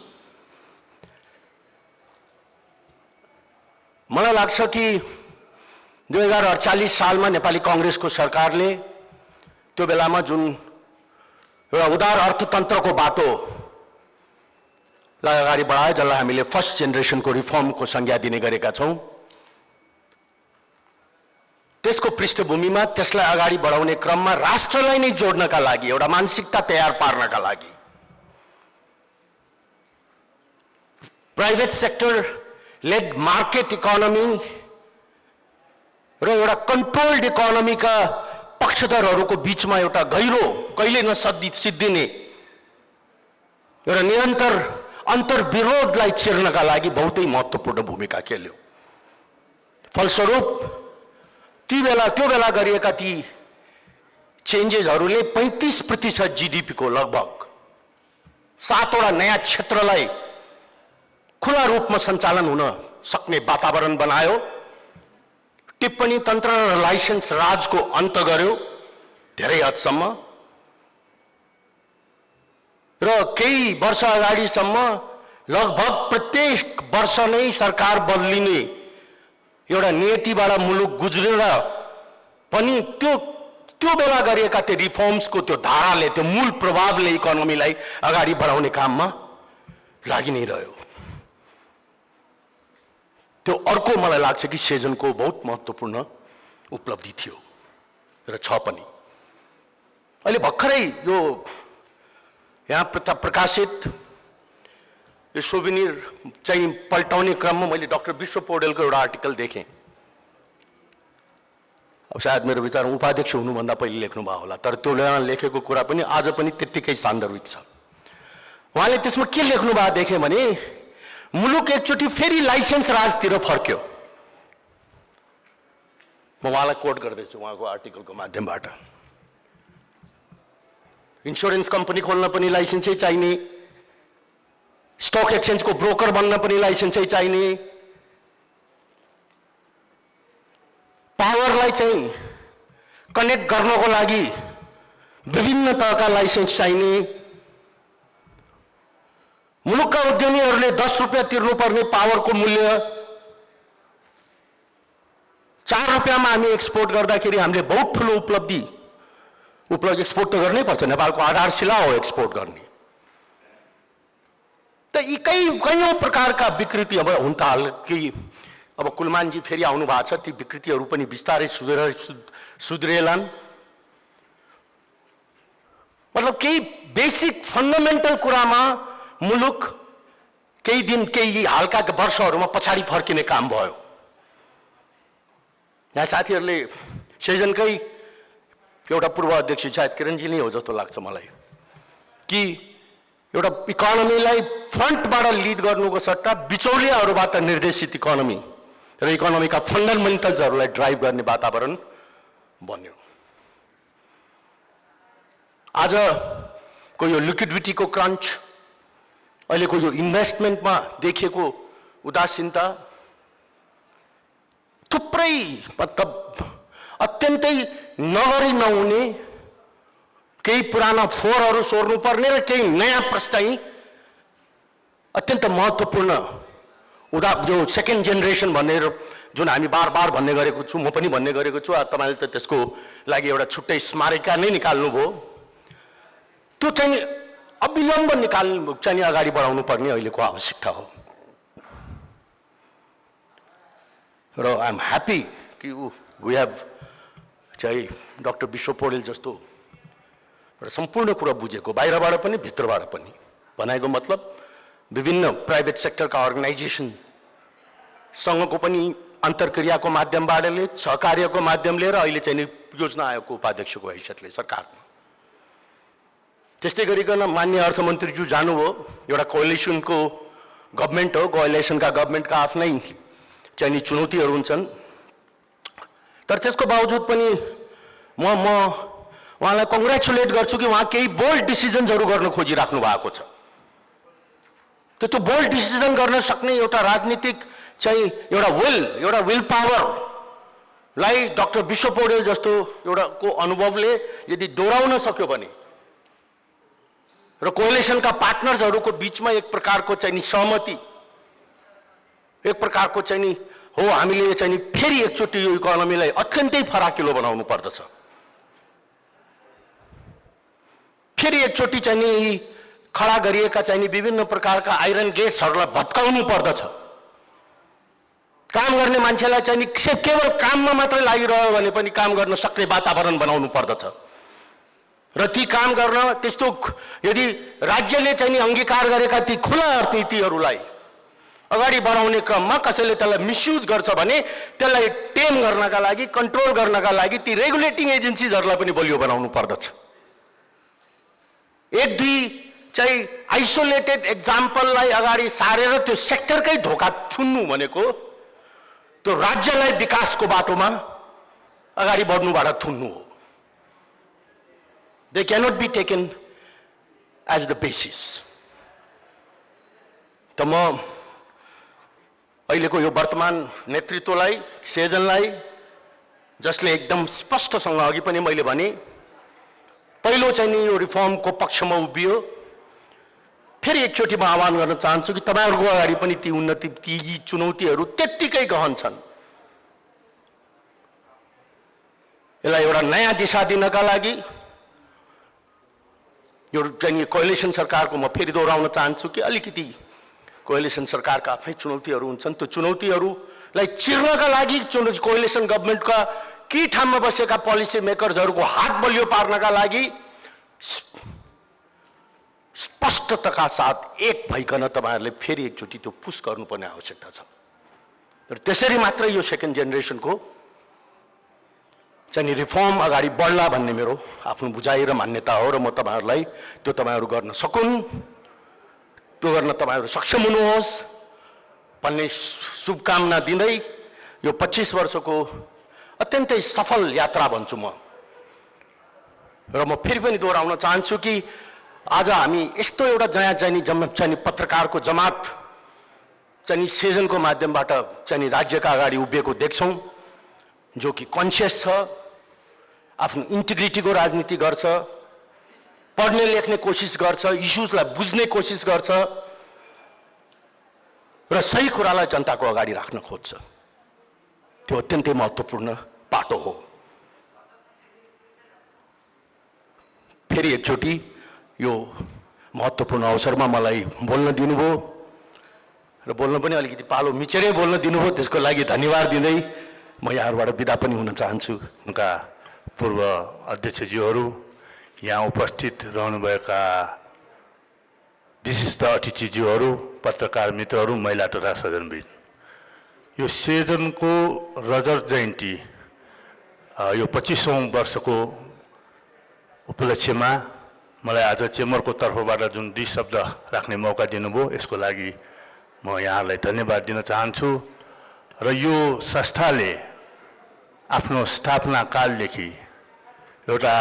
मलाई लाग्छ कि 2048 सालमा नेपाली कांग्रेसको सरकारले त्यो बेलामा जुन एउटा उदार अर्थतन्त्रको बाटोलाई अगाडि बढायो, जसलाई हामीले फर्स्ट जेनेरेसनको रिफर्मको संज्ञा दिने गरेका छौँ, त्यसको पृष्ठभूमिमा त्यसलाई अगाडि बढाउने क्रममा राष्ट्रलाई नै जोड्नका लागि, एउटा मानसिकता तयार पार्नका लागि private sector led market economy र एउटा कन्ट्रोल्ड इकोनोमीका पक्षधरहरूको बीचमा एउटा गहिरो, कहिले नसिद्धिने एउटा निरन्तर अन्तर्विरोधलाई चिर्नका लागि बहुतै महत्त्वपूर्ण भूमिका खेल्यो। फलस्वरूप त्यो बेला गरिएका ती चेन्जेसहरूले 35% GDP को लगभग 7वटा नयाँ क्षेत्रलाई खुला रूपमा सञ्चालन हुन सक्ने वातावरण बनायो, टिप्पणी तन्त्र र लाइसेन्स राजको अन्त गर्यो धेरै हदसम्म, र केही वर्ष अगाडिसम्म लगभग प्रत्येक वर्ष नै सरकार बदलिने एउटा नियतिबाट मुलुक गुज्रेर पनि त्यो बेला गरिएका त्यो रिफर्म्सको त्यो धाराले, त्यो मूल प्रभावले इकोनोमीलाई अगाडि बढाउने काममा लागि नै रह्यो। त्यो अर्को मलाई लाग्छ कि सेजनको बहुत महत्त्वपूर्ण उपलब्धि थियो र छ पनि। अहिले भर्खरै यो यहाँ प्रकाशित यो सोभिनिर चाहिँ पल्टाउने क्रममा मैले डाक्टर विश्व पौडेलको एउटा आर्टिकल देखेँ। अब सायद मेरो विचार उपाध्यक्ष हुनुभन्दा पहिले लेख्नुभयो होला, तर त्यो लेखेको कुरा पनि आज पनि त्यत्तिकै सान्दर्भिक छ। उहाँले त्यसमा के लेख्नुभयो देखेँ भने मुलुक एकचोटि फेरि लाइसेन्स राजतिर फर्क्यो। म उहाँलाई कोट गर्दैछु उहाँको आर्टिकलको माध्यमबाट। इन्स्योरेन्स कम्पनी खोल्न पनि लाइसेन्सै चाहिने, स्टक एक्सचेन्जको ब्रोकर बन्न पनि लाइसेन्सै चाहिने, पावरलाई चाहिँ कनेक्ट गर्नको लागि विभिन्न तहका लाइसेन्स चाहिने, मुलुकका उद्यमीहरूले 10 रुपियाँ तिर्नुपर्ने पावरको मूल्य 4 रुपियाँमा हामी एक्सपोर्ट गर्दाखेरि हामीले बहुत ठुलो उपलब्धि एक्सपोर्ट त गर्नै पर्छ, नेपालको आधारशिला हो एक्सपोर्ट गर्ने। त यी कयौं प्रकारका विकृति अब हुन त अब कुलमानजी फेरि आउनु भएको छ, ती विकृतिहरू पनि बिस्तारै सुध्रेलान्। मतलब केही बेसिक फन्डामेन्टल कुरामा मुलुक केही दिन केही हालका वर्षहरूमा पछाडि फर्किने काम भयो। यहाँ साथीहरूले सेजनकै एउटा पूर्व अध्यक्ष सायद किरणजी नै हो जस्तो लाग्छ मलाई कि एउटा इकोनोमीलाई फ्रन्टबाट लिड गर्नुको सट्टा बिचौलियाहरूबाट निर्देशित इकोनोमी र इकोनोमीका फन्डामेन्टल्सहरूलाई ड्राइभ गर्ने वातावरण बन्यो। आजको यो लिक्विडिटीको क्रन्च, अहिलेको यो इन्भेस्टमेन्टमा देखिएको उदासीनता थुप्रै मतलब अत्यन्तै नगरी नहुने, केही पुराना फोहोरहरू सोर्नुपर्ने र केही नयाँ प्रस्ताव अत्यन्त महत्त्वपूर्ण जो सेकेन्ड जेनेरेसन भनेर जुन हामी बार भन्ने गरेको छु, म पनि भन्ने गरेको छु, तपाईँले त त्यसको लागि एउटा छुट्टै स्मारिका नै निकाल्नुभयो। त्यो चाहिँ अविलम्ब चाहिँ अगाडि बढाउनु पर्ने अहिलेको आवश्यकता हो। र आई एम ह्याप्पी कि वी हेभ चाहिँ डाक्टर विश्व पौडेल जस्तो र सम्पूर्ण कुरा बुझेको, बाहिरबाट पनि भित्रबाट पनि। भनेको मतलब विभिन्न प्राइभेट सेक्टरका अर्गनाइजेसनसँगको पनि अन्तर्क्रियाको माध्यमबाट सहकार्यको माध्यमले र अहिले चाहिँ योजना आयोगको उपाध्यक्षको हैसियतले सरकारमा। त्यस्तै गरिकन माननीय अर्थमन्त्रीज्यू जानुभयो, एउटा कोअलिसनको गभर्मेन्ट हो, कोअलिसनका गभर्मेन्टका आफ्नै चाहिँ चुनौतीहरू हुन्छन्, तर त्यसको बावजुद पनि म उहाँलाई कङ्ग्रेचुलेट गर्छु कि उहाँ केही बोल्ड डिसिजन्सहरू गर्न खोजिराख्नु भएको छ। त्यो बोल्ड डिसिजन गर्न सक्ने एउटा राजनीतिक चाहिँ एउटा विल पावरलाई डाक्टर विश्व पौडेल जस्तो एउटा को अनुभवले यदि दोहोऱ्याउन सक्यो भने र कोअलिसनका पार्टनर्सहरूको बीचमा एक प्रकारको चाहिँ सहमति, एक प्रकारको चाहिँ हो, हामीले चाहिँ फेरि एकचोटि यो इकोनोमीलाई अत्यन्तै फराकिलो बनाउनु पर्दछ, फेरि एकचोटि चाहिँ खडा गरिएका चाहिँ विभिन्न प्रकारका आइरन गेट्सहरूलाई भत्काउनु पर्दछ। काम गर्ने मान्छेलाई चाहिँ केवल काममा मात्रै लागिरह्यो भने पनि काम गर्न सक्ने वातावरण बनाउनु पर्दछ र ती काम गर्न त्यस्तो यदि राज्यले चाहिँ अङ्गीकार गरेका ती खुला नीतिहरूलाई अगाडि बढाउने क्रममा कसैले त्यसलाई मिसयुज गर्छ भने त्यसलाई टेम गर्नका लागि, कन्ट्रोल गर्नका लागि ती रेगुलेटिङ एजेन्सिजहरूलाई पनि बलियो बनाउनु पर्दछ। एक दुई चाहिँ आइसोलेटेड एक्जाम्पललाई अगाडि सारेर त्यो सेक्टरकै ढोका थुन्नु भनेको त्यो राज्यलाई विकासको बाटोमा अगाडि बढ्नुबाट थुन्नु हो। They cannot be taken as the basis. त म अहिलेको यो वर्तमान नेतृत्वलाई, सेजनलाई, जसले एकदम स्पष्टसँग अघि पनि मैले भने पहिलो चाहिँ नि यो रिफर्मको पक्षमा उभियो। फेरि एकचोटि म आह्वान गर्न चाहन्छु कि तपाईँहरूको अगाडि पनि ती उन्नति, ती चुनौतीहरू त्यत्तिकै गहन छन्। यसलाई एउटा नयाँ दिशा दिनका लागि यो चाहिँ कोअलिसन सरकारको म फेरि दोहोऱ्याउन चाहन्छु कि अलिकति कोअलिसन सरकारका आफ्नै चुनौतीहरू हुन्छन्। त्यो चुनौतीहरूलाई चिर्नका लागि कोअलिसन गभर्मेन्टका के ठाउँमा बसेका पोलिसी मेकर्सहरूको हात बलियो पार्नका लागि स्पष्टताका साथ एक भइकन तपाईँहरूले फेरि एकचोटि त्यो पुस गर्नुपर्ने आवश्यकता छ। र त्यसरी मात्रै यो सेकेन्ड जेनेरेसनको चाहिँ रिफर्म अगाडि बढ्ला भन्ने मेरो आफ्नो बुझाइ र मान्यता हो। र म तपाईँहरूलाई त्यो तपाईँहरू गर्न सकुन्, त्यो गर्न तपाईँहरू सक्षम हुनुहोस् भन्ने शुभकामना दिँदै यो 25 वर्षको अत्यन्तै सफल यात्रा भन्छु म। र म फेरि पनि दोहोऱ्याउन चाहन्छु कि आज हामी यस्तो एउटा चाहिँ पत्रकारको जमात चाहिँ सेजनको माध्यमबाट चाहिँ राज्यका अगाडि उभिएको देख्छौँ, जो कि कन्सियस छ, आफ्नो इन्टिग्रिटीको राजनीति गर्छ, पढ्ने लेख्ने कोसिस गर्छ, इस्युजलाई बुझ्ने कोसिस गर्छ र सही कुरालाई जनताको अगाडि राख्न खोज्छ। त्यो अत्यन्तै महत्त्वपूर्ण पाटो हो। फेरि एकचोटि यो महत्त्वपूर्ण अवसरमा मलाई बोल्न दिनुभयो र बोल्न पनि अलिकति पालो मिचेरै बोल्न दिनुभयो, त्यसको लागि धन्यवाद दिँदै म यहाँबाट बिदा पनि हुन चाहन्छु। उनका पूर्व अध्यक्षज्यूहरू, यहाँ उपस्थित रहनुभएका विशिष्ट अतिथिज्यूहरू, पत्रकार मित्रहरू, महिला तथा सज्जनवृन्द, यो सेजनको रजत जयन्ती यो 25औं वर्षको उपलक्ष्यमा मलाई आज चेम्बरको तर्फबाट जुन 2 शब्द राख्ने मौका दिनुभयो, यसको लागि म यहाँलाई धन्यवाद दिन चाहन्छु। र यो संस्थाले आफ्नो स्थापना कालदेखि एउटा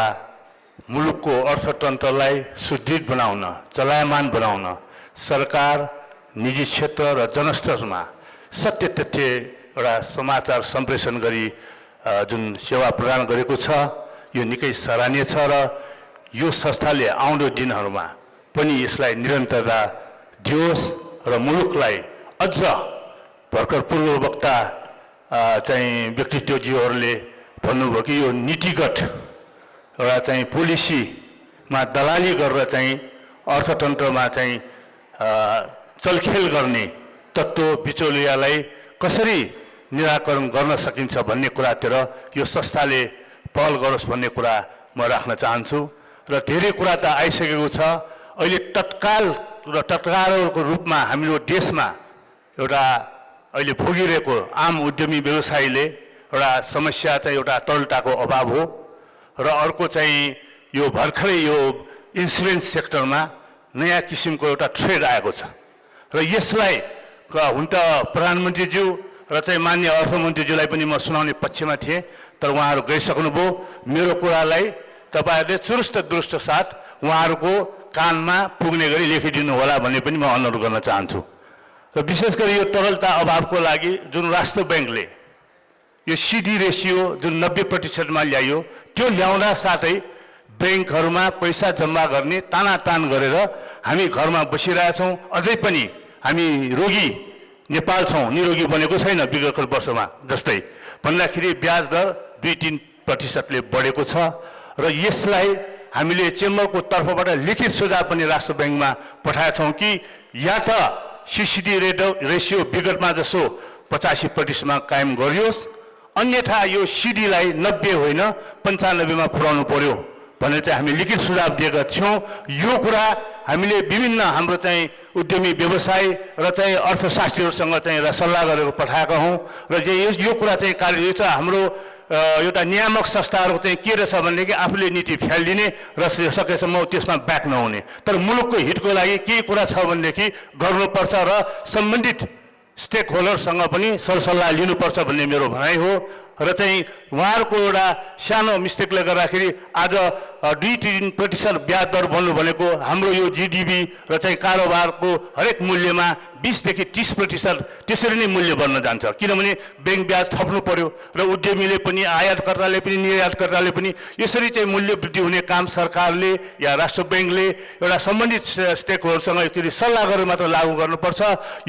मुलुकको अर्थतन्त्रलाई सुदृढ बनाउन, चलायमान बनाउन सरकार, निजी क्षेत्र र जनस्तरमा सत्य तथ्य एउटा समाचार सम्प्रेषण गरी जुन सेवा प्रदान गरेको छ, यो निकै सराहनीय छ। र यो संस्थाले आउँदो दिनहरूमा पनि यसलाई निरन्तरता दियोस् र मुलुकलाई अझ भर्खर पूर्व वक्ता चाहिँ व्यक्तित्वज्यूहरूले भन्नुभयो कि यो नीतिगत एउटा चाहिँ पोलिसीमा दलाली गरेर चाहिँ अर्थतन्त्रमा चाहिँ चलखेल गर्ने तत्त्व बिचौलियालाई कसरी निराकरण गर्न सकिन्छ भन्ने कुरातिर यो संस्थाले पहल गरोस् भन्ने कुरा म राख्न चाहन्छु। र धेरै कुरा त आइसकेको छ। अहिले तत्काल र तत्कालको रूपमा हाम्रो देशमा एउटा अहिले भोगिरहेको आम उद्यमी व्यवसायीले एउटा समस्या चाहिँ एउटा तरलताको अभाव हो। र अर्को चाहिँ यो भर्खरै यो इन्सुरेन्स सेक्टरमा नयाँ किसिमको एउटा ट्रेड आएको छ। र यसलाई हुन त प्रधानमन्त्रीज्यू र चाहिँ मान्य अर्थमन्त्रीज्यूलाई पनि म सुनाउने पक्षमा थिएँ, तर उहाँहरू गइसक्नुभयो। मेरो कुरालाई तपाईँहरूले चुरुस्त दुरुस्त साथ उहाँहरूको कानमा पुग्ने गरी लेखिदिनु होला भन्ने पनि म अनुरोध गर्न चाहन्छु। र विशेष गरी यो तरलता अभावको लागि जुन राष्ट्र ब्याङ्कले यो सिडी रेसियो जुन 90%मा ल्यायो, त्यो ल्याउँदा साथै ब्याङ्कहरूमा पैसा जम्मा गर्ने तानातान गरेर हामी घरमा बसिरहेछौँ। अझै पनि हामी रोगी नेपाल छौँ, निरोगी बनेको छैन विगतको वर्षमा जस्तै भन्दाखेरि ब्याज दर 2-3% बढेको छ। र यसलाई हामीले चेम्बरको तर्फबाट लिखित सुझाव पनि राष्ट्र ब्याङ्कमा पठाएछौँ कि या त सिसिडी रेसियो विगतमा जसो 85%मा कायम गरियोस्, अन्यथा यो सिडीलाई 90 होइन 95मा पुर्याउनु पर्यो भनेर चाहिँ हामी लिखित सुझाव दिएका थियौँ। यो कुरा हामीले विभिन्न हाम्रो चाहिँ उद्यमी व्यवसाय र चाहिँ अर्थशास्त्रीहरूसँग चाहिँ सल्लाह गरेर पठाएका हौँ। र यो कुरा चाहिँ कार्य हाम्रो एउटा नियामक संस्थाहरूको चाहिँ के रहेछ भनेदेखि आफूले नीति फ्यालिदिने र सकेसम्म त्यसमा ब्याक नहुने, तर मुलुकको हितको लागि के कुरा छ भनेदेखि गर्नुपर्छ र सम्बन्धित स्टेक होल्डरसँग पनि सरसल्लाह लिनुपर्छ भन्ने मेरो भनाइ हो। र चाहिँ उहाँहरूको एउटा सानो मिस्टेकले गर्दाखेरि आज 2-3% ब्याज दर बन्नु भनेको हाम्रो यो जिडिपी र चाहिँ कारोबारको हरेक मूल्यमा 20 देखि 30% त्यसरी नै मूल्य बढ्न जान्छ। किनभने ब्याङ्क ब्याज थप्नु पर्यो र उद्यमीले पनि आयातकर्ताले पनि निर्यातकर्ताले पनि यसरी चाहिँ मूल्य वृद्धि हुने काम सरकारले या राष्ट्र ब्याङ्कले एउटा सम्बन्धित स्टेकहोल्डरसँग यसरी सल्लाह गरेर मात्र लागू गर्नुपर्छ।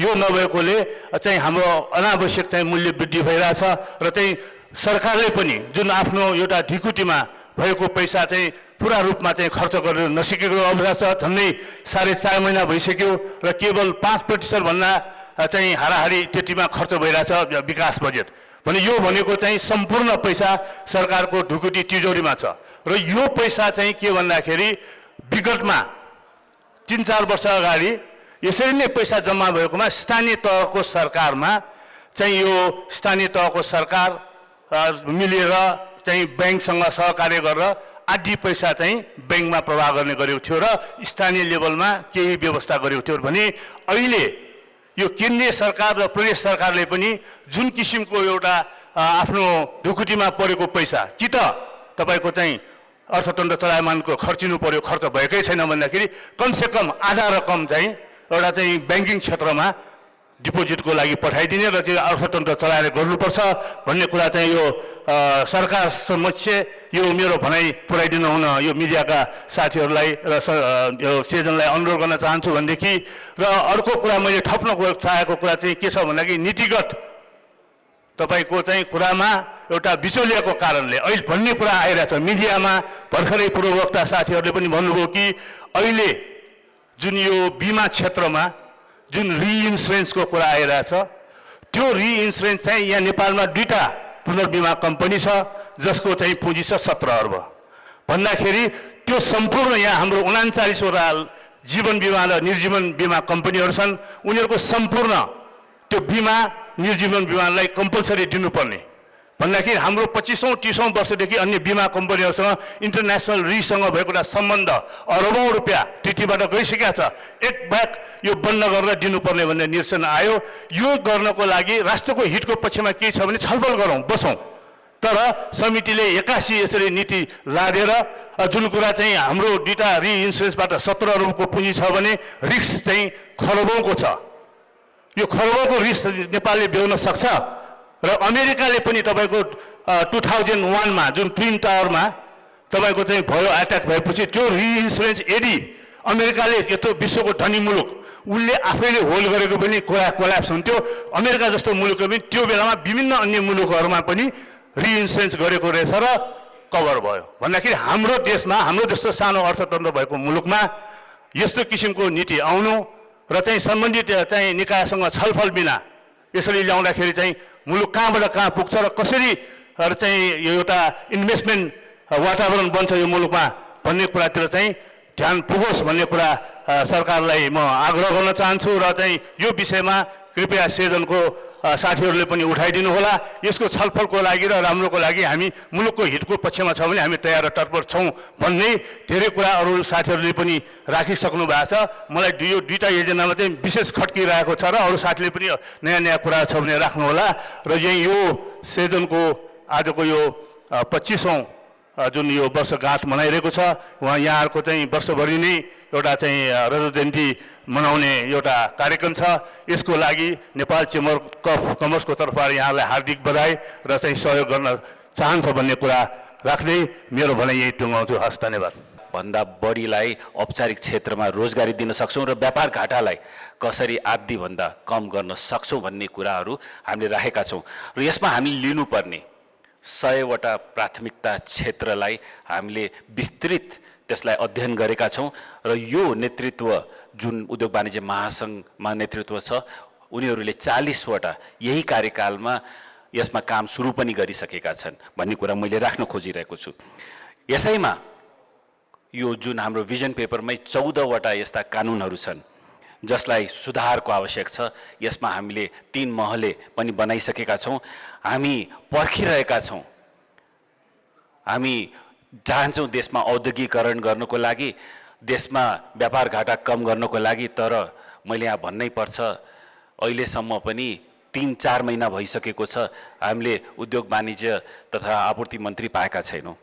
यो नभएकोले चाहिँ हाम्रो अनावश्यक चाहिँ मूल्य वृद्धि भइरहेछ र चाहिँ सरकारले पनि जुन आफ्नो एउटा ढिकुटीमा भएको पैसा चाहिँ पुरा रूपमा चाहिँ खर्च गर्न नसकेको अवस्था छ। झन्डै 4.5 महिना भइसक्यो र केवल 5% भन्दा चाहिँ हाराहारी त्यतिमा खर्च भइरहेछ विकास बजेट भने यो भनेको चाहिँ सम्पूर्ण पैसा सरकारको ढुकुटी तिजोरीमा छ र यो पैसा चाहिँ के भन्दाखेरि विगतमा 3-4 वर्ष अगाडि यसरी नै पैसा जम्मा भएकोमा स्थानीय तहको सरकारमा चाहिँ यो स्थानीय तहको सरकार मिलेर चाहिँ ब्याङ्कसँग सहकार्य गरेर आधी पैसा चाहिँ ब्याङ्कमा प्रवाह गर्ने गरेको थियो र स्थानीय लेभलमा केही व्यवस्था गरेको थियो भने अहिले यो केन्द्रीय सरकार र प्रदेश सरकारले पनि जुन किसिमको एउटा आफ्नो ढुकुटीमा परेको पैसा कि त तपाईँको चाहिँ अर्थतन्त्र चलायमानको खर्चिनु पर्यो, खर्च भएकै छैन भन्दाखेरि कमसेकम आधा रकम चाहिँ एउटा चाहिँ ब्याङ्किङ क्षेत्रमा डिपोजिटको लागि पठाइदिने र चाहिँ अर्थतन्त्र चलाएर गर्नुपर्छ भन्ने कुरा चाहिँ यो सरकार समक्ष यो मेरो भनाइ पुर्याइदिनु हुन यो मिडियाका साथीहरूलाई र यो सेजनलाई अनुरोध गर्न चाहन्छु भनेदेखि र अर्को कुरा मैले थप्न चाहेको कुरा चाहिँ के छ भन्दाखेरि नीतिगत तपाईँको चाहिँ कुरामा एउटा बिचौलियाको कारणले अहिले भन्ने कुरा आइरहेछ मिडियामा भर्खरै पूर्ववक्ता साथीहरूले पनि भन्नुभयो कि अहिले जुन यो बिमा क्षेत्रमा जुन रिइन्सुरेन्सको कुरा आइरहेछ त्यो रिइन्सुरेन्स चाहिँ यहाँ नेपालमा 2टा पुनर्बिमा कम्पनी छ जसको चाहिँ पुँजी छ 17 अर्ब भन्दाखेरि त्यो सम्पूर्ण यहाँ हाम्रो 39वटा जीवन बिमा र निर्जीवन बिमा कम्पनीहरू छन्। उनीहरूको सम्पूर्ण त्यो बिमा निर्जीवन बिमालाई कम्पलसरी दिनुपर्ने भन्दाखेरि हाम्रो 25औं-30औं वर्षदेखि अन्य बिमा कम्पनीहरूसँग इन्टरनेसनल रिसँग भएको एउटा सम्बन्ध अरबौं रुपियाँ त्यतिबाट गइसकेका छ। एक ब्याक यो बन्द गरेर दिनुपर्ने भन्ने निर्देशन आयो। यो गर्नको लागि राष्ट्रको हितको पक्षमा के छ भने छलफल गरौँ, बसौँ। तर समितिले 81 यसरी नीति लादेर जुन कुरा चाहिँ हाम्रो 2टा रिइन्सुरेन्सबाट 17 अरबको पुँजी छ भने रिस्क चाहिँ खरबौंको छ। यो खरबौंको रिस्क नेपालले बेहोर्न सक्छ र अमेरिकाले पनि तपाईँको 2001मा जुन ट्विन टावरमा तपाईँको चाहिँ भयो एट्याक भएपछि त्यो रिइन्सुरेन्स यदि अमेरिकाले यत्रो विश्वको धनी मुलुक उसले आफैले होल्ड गरेको पनि कोल्याप्स हुन्थ्यो। अमेरिका जस्तो मुलुकले पनि त्यो बेलामा विभिन्न अन्य मुलुकहरूमा पनि रिइन्सुरेन्स गरेको रहेछ र कभर भयो भन्दाखेरि हाम्रो देशमा हाम्रो जस्तो सानो अर्थतन्त्र भएको मुलुकमा यस्तो किसिमको नीति आउनु र चाहिँ सम्बन्धित चाहिँ निकायसँग छलफल बिना यसरी ल्याउँदाखेरि चाहिँ मुलुक कहाँबाट कहाँ पुग्छ र कसरी चाहिँ यो एउटा इन्भेस्टमेन्ट वातावरण बन्छ यो मुलुकमा भन्ने कुरातिर चाहिँ ध्यान पुगोस् भन्ने कुरा सरकारलाई म आग्रह गर्न चाहन्छु र चाहिँ यो विषयमा कृपया सेजनको साथीहरूले पनि उठाइदिनु होला। यसको छलफलको लागि र राम्रोको लागि हामी मुलुकको हितको पक्षमा छ भने हामी तयार र तत्पर छौँ भन्ने धेरै कुरा अरू साथीहरूले पनि राखिसक्नु भएको छ। मलाई यो 2टा एजेन्डामा चाहिँ विशेष खट्किरहेको छ र अरू साथीले पनि नयाँ नयाँ कुरा छ भने राख्नु होला र यही यो सेजनको आजको यो 25औं जुन यो वर्षगाँठ मनाइरहेको छ उहाँ यहाँहरूको चाहिँ वर्षभरि नै एउटा चाहिँ रजत जयन्ती मनाउने एउटा कार्यक्रम छ। यसको लागि नेपाल चेम्बर अफ कमर्सको तर्फबाट यहाँलाई हार्दिक बधाई र चाहिँ सहयोग गर्न चाहन्छ भन्ने कुरा राख्दै मेरो भनाइ यही टुङ्गाउँछु। हस्, धन्यवाद। भन्दा बढीलाई औपचारिक क्षेत्रमा रोजगारी दिन सक्छौँ र व्यापार घाटालाई कसरी आधी भन्दा कम गर्न सक्छौँ भन्ने कुराहरू हामीले राखेका छौँ र यसमा हामीले लिनुपर्ने 100वटा प्राथमिकता क्षेत्रलाई हामीले विस्तृत त्यसलाई अध्ययन गरेका छौँ र यो नेतृत्व जुन उद्योग वाणिज्य महासङ्घमा नेतृत्व छ उनीहरूले 40वटा यही कार्यकालमा यसमा काम सुरु पनि गरिसकेका छन् भन्ने कुरा मैले राख्न खोजिरहेको छु। यसैमा यो जुन हाम्रो भिजन पेपरमै 14वटा यस्ता कानुनहरू छन् जसलाई सुधारको आवश्यक छ। यसमा हामीले 3 महले पनि बनाइसकेका छौँ। हामी पर्खिरहेका छौँ। हामी चाहन्छौँ देशमा औद्योगिकरण गर्नको लागि, देशमा व्यापार घाटा कम गर्नको लागि, तर मैले यहाँ भन्नै पर्छ अहिलेसम्म पनि 3-4 महिना भइसकेको छ हामीले उद्योग वाणिज्य तथा आपूर्ति मन्त्री पाएका छैनौँ।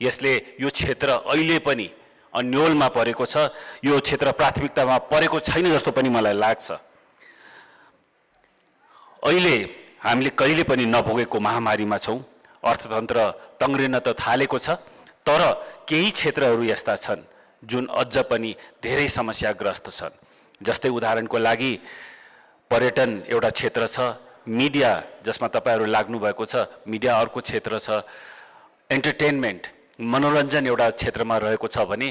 यसले यो क्षेत्र अहिले पनि अन्योलमा परेको छ, यो क्षेत्र प्राथमिकतामा परेको छैन जस्तो पनि मलाई लाग्छ। अहिले हामीले कहिले पनि नभोगेको महामारीमा छौँ, अर्थतन्त्र तङ्ग्रिन त थालेको छ, तर केही क्षेत्रहरू यस्ता छन् जुन अझ पनि धेरै समस्याग्रस्त छन्। जस्तै उदाहरणको लागि पर्यटन एउटा क्षेत्र छ, मिडिया जसमा तपाईहरू लाग्नु भएको छ मिडिया अर्को क्षेत्र छ, एन्टरटेनमेन्ट मनोरञ्जन एउटा क्षेत्रमा रहेको छ भने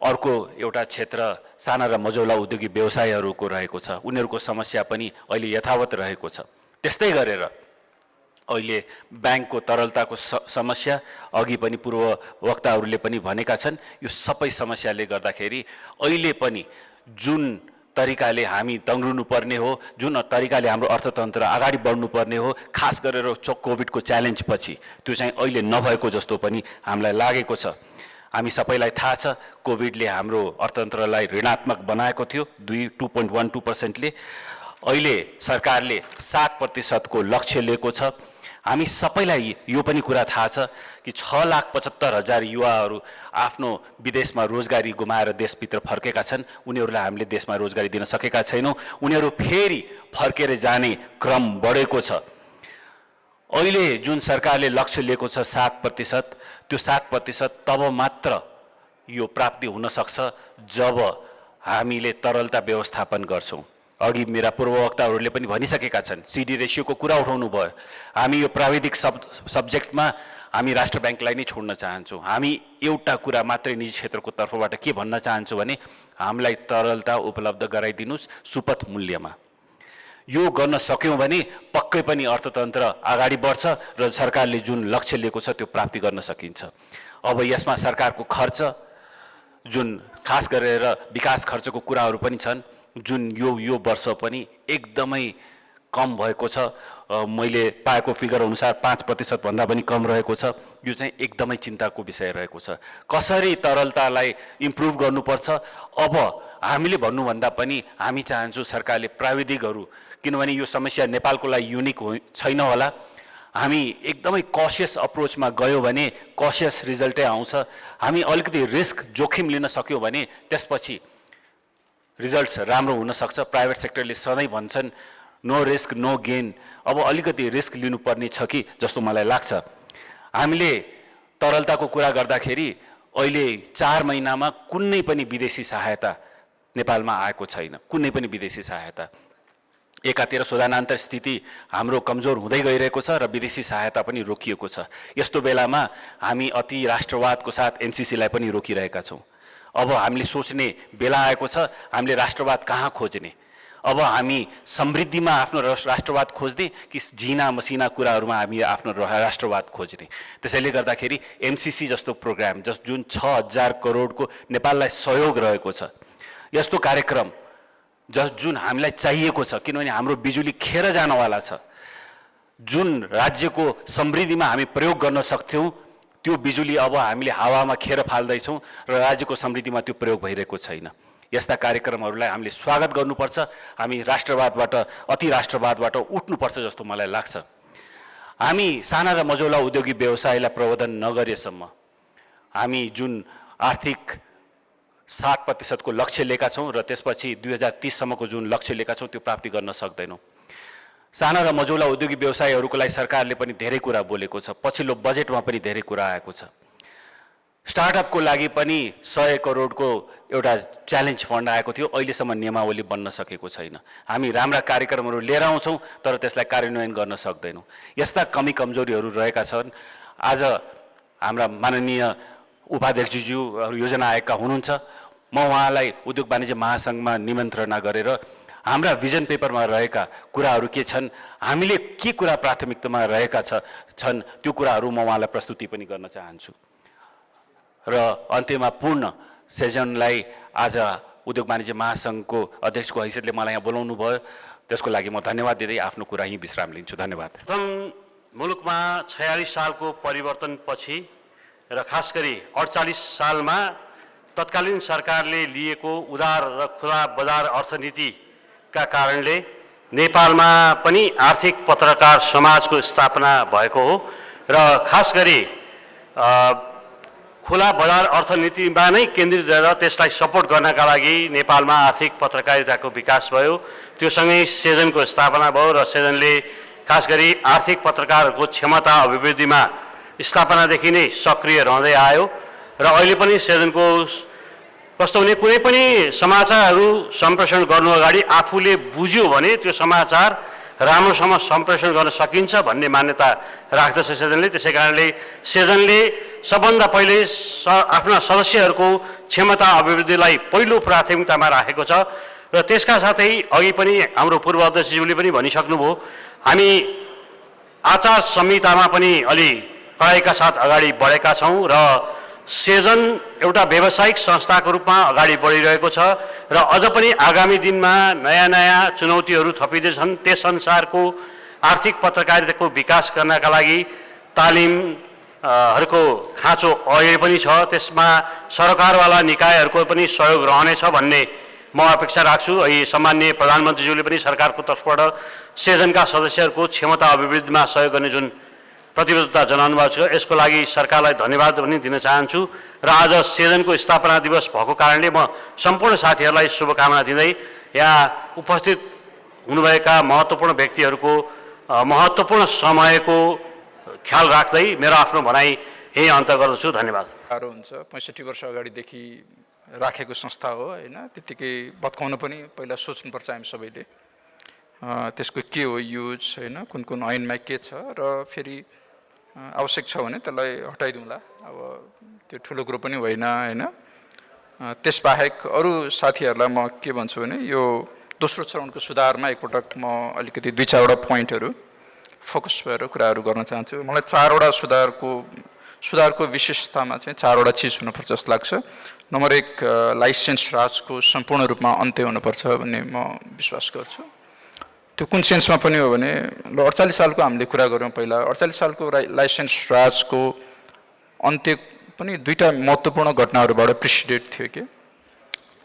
अर्को एउटा क्षेत्र साना र मझौला उद्योगी व्यवसायहरूको रहेको छ, उनीहरूको समस्या पनि अहिले यथावत रहेको छ। त्यस्तै गरेर अहिले ब्याङ्कको तरलताको समस्या, अघि पनि पूर्व वक्ताहरूले पनि भनेका छन्, यो सबै समस्याले गर्दाखेरि अहिले पनि जुन तरिकाले हामी दङ्ग्रिनु पर्ने हो, जुन तरिकाले हाम्रो अर्थतन्त्र अगाडि बढ्नुपर्ने हो, खास गरेर कोभिडको च्यालेन्ज पछि त्यो चाहिँ अहिले नभएको जस्तो पनि हामीलाई लागेको छ। हामी सबैलाई थाहा छ कोभिडले हाम्रो अर्थतन्त्रलाई ऋणात्मक बनाएको थियो 2.12%ले। अहिले सरकारले 7% को लक्ष्य लिएको छ। हामी सबैलाई यो पनि कुरा थाहा छ कि 6,75,000 युवाहरू आफ्नो विदेशमा रोजगारी गुमाएर देशभित्र फर्केका छन्। उनीहरूलाई हामीले देशमा रोजगारी दिन सकेका छैनौँ, उनीहरू फेरि फर्केर जाने क्रम बढेको छ। अहिले जुन सरकारले लक्ष्य लिएको छ 7%, त्यो 7% तब मात्र यो प्राप्ति हुन सक्छ जब हामीले तरलता व्यवस्थापन गर्छौँ। अघि मेरा पूर्ववक्ताहरूले पनि भनिसकेका छन्, सिडी रेसियोको कुरा उठाउनु भयो। हामी यो प्राविधिक सब्जेक्टमा हामी राष्ट्र ब्याङ्कलाई नै छोड्न चाहन्छौँ। हामी एउटा कुरा मात्रै निजी क्षेत्रको तर्फबाट के भन्न चाहन्छौँ भने हामीलाई तरलता उपलब्ध गराइदिनुस् सुपथ मूल्यमा। यो गर्न सक्यौँ भने पक्कै पनि अर्थतन्त्र अगाडि बढ्छ र सरकारले जुन लक्ष्य लिएको छ त्यो प्राप्ति गर्न सकिन्छ। अब यसमा सरकारको खर्च, जुन खास गरेर विकास खर्चको कुराहरू पनि छन्, जुन यो वर्ष पनि एकदमै कम भएको छ। मैले पाएको फिगर अनुसार 5% भन्दा पनि कम रहेको छ। यो चाहिँ एकदमै चिन्ताको विषय रहेको छ। कसरी तरलतालाई इम्प्रुभ गर्नुपर्छ, अब हामीले भन्नुभन्दा पनि हामी चाहन्छौँ सरकारले प्राविधिकहरू, किनभने यो समस्या नेपालको लागि युनिक छैन होला, हामी एकदमै कसियस अप्रोचमा गयो भने कसियस रिजल्टै आउँछ। हामी अलिकति रिस्क जोखिम लिन सक्यौँ भने त्यसपछि रिजल्ट्स राम्रो हुन सक्छ। प्राइभेट सेक्टरले सधैँ भन्छन् नो रिस्क नो गेन। अब अलिकति रिस्क लिनुपर्ने छ कि जस्तो मलाई लाग्छ। हामीले तरलताको कुरा गर्दाखेरि अहिले 4 महिनामा कुनै पनि विदेशी सहायता नेपालमा आएको छैन, कुनै पनि विदेशी सहायता। एकातिर शोधनान्तर स्थिति हाम्रो कमजोर हुँदै गइरहेको छ र विदेशी सहायता पनि रोकिएको छ। यस्तो बेलामा हामी अति राष्ट्रवादको साथ एमसीसीलाई पनि रोकिरहेका छौँ। अब हामीले सोच्ने बेला आएको छ, हामीले राष्ट्रवाद कहाँ खोज्ने? अब हामी समृद्धिमा आफ्नो राष्ट्रवाद खोज्ने कि झिना मसिना कुराहरूमा हामी आफ्नो राष्ट्रवाद खोज्ने? त्यसैले गर्दाखेरि एमसीसी जस्तो प्रोग्राम जुन 6,000 करोडको नेपाललाई सहयोग रहेको छ, यस्तो कार्यक्रम जुन हामीलाई चाहिएको छ, किनभने हाम्रो बिजुली खेर जानवाला छ। जुन राज्यको समृद्धिमा हामी प्रयोग गर्न सक्थ्यौँ त्यो बिजुली अब हामीले हावामा खेर फाल्दैछौँ र राज्यको समृद्धिमा त्यो प्रयोग भइरहेको छैन। यस्ता कार्यक्रमहरूलाई हामीले स्वागत गर्नुपर्छ। हामी राष्ट्रवादबाट अति राष्ट्रवादबाट उठ्नुपर्छ जस्तो मलाई लाग्छ। हामी साना र मझौला उद्योगी व्यवसायलाई प्रबन्धन नगरेसम्म हामी जुन आर्थिक 7% को लक्ष्य लिएका छौँ र त्यसपछि 2030 सम्मको जुन लक्ष्य लिएका छौँ त्यो प्राप्ति गर्न सक्दैनौँ। साना र मझौला उद्योगी व्यवसायहरूको लागि सरकारले पनि धेरै कुरा बोलेको छ, पछिल्लो बजेटमा पनि धेरै कुरा आएको छ। स्टार्टअपको लागि पनि 100 करोडको एउटा च्यालेन्ज फन्ड आएको थियो, अहिलेसम्म नियमावली बन्न सकेको छैन। हामी राम्रा कार्यक्रमहरू लिएर आउँछौँ तर त्यसलाई कार्यान्वयन गर्न सक्दैनौँ। यस्ता कमी कमजोरीहरू रहेका छन्। आज हाम्रा माननीय उपाध्यक्षज्यूहरू योजना आयोगका हुनुहुन्छ, म उहाँलाई उद्योग वाणिज्य महासङ्घमा निमन्त्रणा गरेर हाम्रा भिजन पेपरमा रहेका कुराहरू के छन्, हामीले के कुरा प्राथमिकतामा रहेका छन् त्यो कुराहरू म उहाँलाई प्रस्तुति पनि गर्न चाहन्छु। र अन्त्यमा पूर्ण सेजनलाई आज उद्योग वाणिज्य महासङ्घको अध्यक्षको हैसियतले मलाई यहाँ बोलाउनु भयो, त्यसको लागि म धन्यवाद दिँदै आफ्नो कुरा यहीँ विश्राम लिन्छु। धन्यवाद। मुलुकमा 46 सालको परिवर्तनपछि र खास गरी 48 सालमा तत्कालीन सरकारले लिएको उदार र खुला बजार अर्थनीतिका कारणले नेपालमा पनि आर्थिक पत्रकार समाजको स्थापना भएको हो र खास गरी खुला बजार अर्थनीतिमा नै केन्द्रित रहेर त्यसलाई सपोर्ट गर्नका लागि नेपालमा आर्थिक पत्रकारिताको विकास भयो। त्यो सँगै सेजनको स्थापना भयो र सेजनले खास गरी आर्थिक पत्रकारहरूको क्षमता अभिवृद्धिमा स्थापनादेखि नै सक्रिय रहँदै आयो र अहिले पनि सेजनको कस्तो भने कुनै पनि समाचारहरू सम्प्रेषण गर्नु अगाडि आफूले बुझ्यो भने त्यो समाचार राम्रोसँग सम्प्रेषण गर्न सकिन्छ भन्ने मान्यता राख्दछ सेजनले। त्यसै कारणले सेजनले सबभन्दा पहिले आफ्ना सदस्यहरूको क्षमता अभिवृद्धिलाई पहिलो प्राथमिकतामा राखेको छ र त्यसका साथै अघि पनि हाम्रो पूर्व अध्यक्षज्यूले पनि भनिसक्नुभयो, हामी आचार संहितामा पनि अलि कडाइका साथ अगाडि बढेका छौँ र सेजन एउटा व्यावसायिक संस्थाको रूपमा अगाडि बढिरहेको छ र अझ पनि आगामी दिनमा नयाँ नयाँ चुनौतीहरू थपिँदैछन्। त्यसअनुसारको आर्थिक पत्रकारिताको विकास गर्नका लागि तालिमहरूको खाँचो अहिले पनि छ, त्यसमा सरकारवाला निकायहरूको पनि सहयोग रहनेछ भन्ने म अपेक्षा राख्छु। अहिले सम्माननीय प्रधानमन्त्रीज्यूले पनि सरकारको तर्फबाट सेजनका सदस्यहरूको क्षमता अभिवृद्धिमा सहयोग गर्ने जुन प्रतिबद्धता जनाउनु भएको छ, यसको लागि सरकारलाई धन्यवाद पनि दिन चाहन्छु र आज सेजनको स्थापना दिवस भएको कारणले म सम्पूर्ण साथीहरूलाई शुभकामना दिँदै यहाँ उपस्थित हुनुभएका महत्त्वपूर्ण व्यक्तिहरूको महत्त्वपूर्ण समयको ख्याल राख्दै मेरो आफ्नो भनाइ यही अन्त गर्दछु। धन्यवाद। गाह्रो हुन्छ, 65 वर्ष अगाडिदेखि राखेको संस्था हो होइन, त्यत्तिकै भत्काउन पनि पहिला सोच्नुपर्छ हामी सबैले। त्यसको के हो युज होइन, कुन कुन ऐनमा के छ र फेरि आवश्यक छ भने त्यसलाई हटाइदिउँला। अब त्यो ठुलो कुरो पनि होइन होइन। त्यसबाहेक अरू साथीहरूलाई म के भन्छु भने यो दोस्रो चरणको सुधारमा एकपटक म अलिकति 2-4वटा पोइन्टहरू फोकस भएर कुराहरू गर्न चाहन्छु। मलाई 4वटा सुधारको विशेषतामा चाहिँ 4वटा चिज हुनुपर्छ जस्तो लाग्छ। नम्बर 1, लाइसेन्स राजको सम्पूर्ण रूपमा अन्त्य हुनुपर्छ भन्ने म विश्वास गर्छु। त्यो कुन सेन्समा पनि हो भने 48 सालको हामीले कुरा गऱ्यौँ पहिला, 48 सालको लाइसेन्स राजको अन्त्य पनि 2टा महत्त्वपूर्ण घटनाहरूबाट प्रिसिडेट थियो कि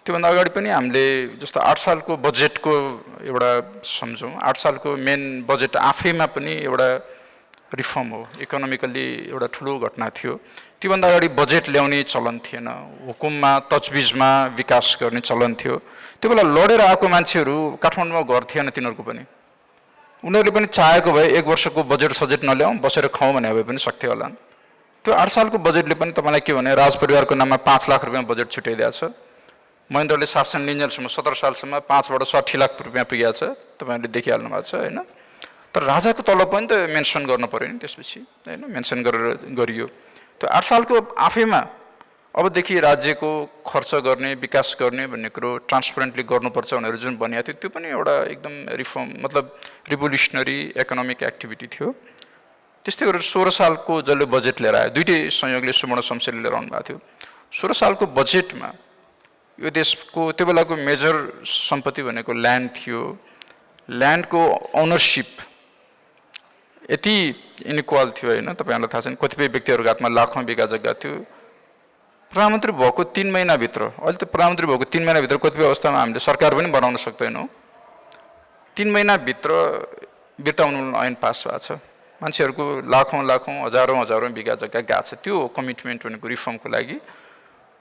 त्योभन्दा अगाडि पनि हामीले जस्तो 8 सालको बजेटको एउटा सम्झौँ, 8 सालको मेन बजेट आफैमा पनि एउटा रिफर्म हो, इकोनोमिकल्ली एउटा ठुलो घटना थियो। त्योभन्दा अगाडि बजेट ल्याउने चलन थिएन, हुकुममा तजबिजमा विकास गर्ने चलन थियो। त्यो बेला लडेर आएको मान्छेहरू काठमाडौँमा घर थिएन तिनीहरूको पनि, उनीहरूले पनि चाहेको भए 1 वर्षको बजेट सजेट नल्याउँ बसेर खाउँ भने भए पनि सक्थ्यो होला। त्यो 8 सालको बजेटले पनि तपाईँलाई के भने राजपरिवारको नाममा 5 लाख रुपियाँ बजेट छुट्याइदिएको छ। महेन्द्रले शासन लिन्जेलसम्म 17 सालसम्म 5बाट 60 लाख रुपियाँ पुगेको छ, तपाईँहरूले देखिहाल्नु भएको छ होइन। तर राजाको तलब पनि त मेन्सन गर्नु पऱ्यो नि त्यसपछि होइन, मेन्सन गरियो। त्यो 8 सालको आफैमा अबदेखि राज्यको खर्च गर्ने विकास गर्ने भन्ने कुरो ट्रान्सपरेन्टली गर्नुपर्छ भनेर जुन भनिएको थियो त्यो पनि एउटा एकदम रिफर्म मतलब रिभोल्युसनरी इकोनोमिक एक्टिभिटी थियो। त्यस्तै गरेर 16 सालको जसले बजेट लिएर आयो, दुईटै संयोगले सुवर्ण शमशेरले लिएर आउनु भएको थियो। 16 सालको बजेटमा यो देशको त्यो बेलाको मेजर सम्पत्ति भनेको ल्यान्ड थियो। ल्यान्डको ओनरसिप यति इनइक्वाल थियो होइन, तपाईँहरूलाई थाहा छ कतिपय व्यक्तिहरूको हातमा लाखौँ बिघा जग्गा थियो। प्रधानमन्त्री भएको 3 महिनाभित्र, अहिले त प्रधानमन्त्री भएको 3 महिनाभित्र कतिपय अवस्थामा हामीले सरकार पनि बनाउन सक्दैनौँ। 3 महिनाभित्र बिर्ता उन्मूलन ऐन पास भएको छ, मान्छेहरूको लाखौँ हजारौँ बिघा जग्गा गएको छ। त्यो कमिटमेन्ट भनेको रिफर्मको लागि।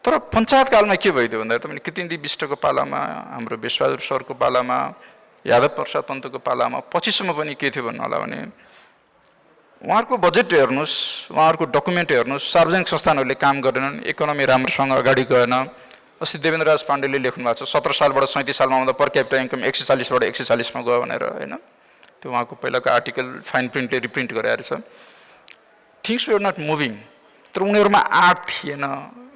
तर पञ्चायत कालमा के भइदियो भन्दा तपाईँले कृतिन्द्री विष्टको पालामा, हाम्रो विश्वबहादुर सरको पालामा, यादव प्रसाद पन्तको पालामा 25सम्म पनि के थियो भन्नु होला भने उहाँहरूको बजेट हेर्नुहोस्, उहाँहरूको डकुमेन्ट हेर्नुहोस्, सार्वजनिक संस्थानहरूले काम गरेनन्, इकोनोमी राम्रोसँग अगाडि गएन। अस्ति देवेन्द्रराज पाण्डेले लेख्नु भएको छ 17 सालबाट 37 सालमा आउँदा पर क्यापिटल इन्कम 140बाट 140मा गयो भनेर होइन। त्यो उहाँको पहिलाको आर्टिकल फाइन प्रिन्टले रिप्रिन्ट गराएर छ। थिङ्स वर नट मुभिङ, तर उनीहरूमा आँट थिएन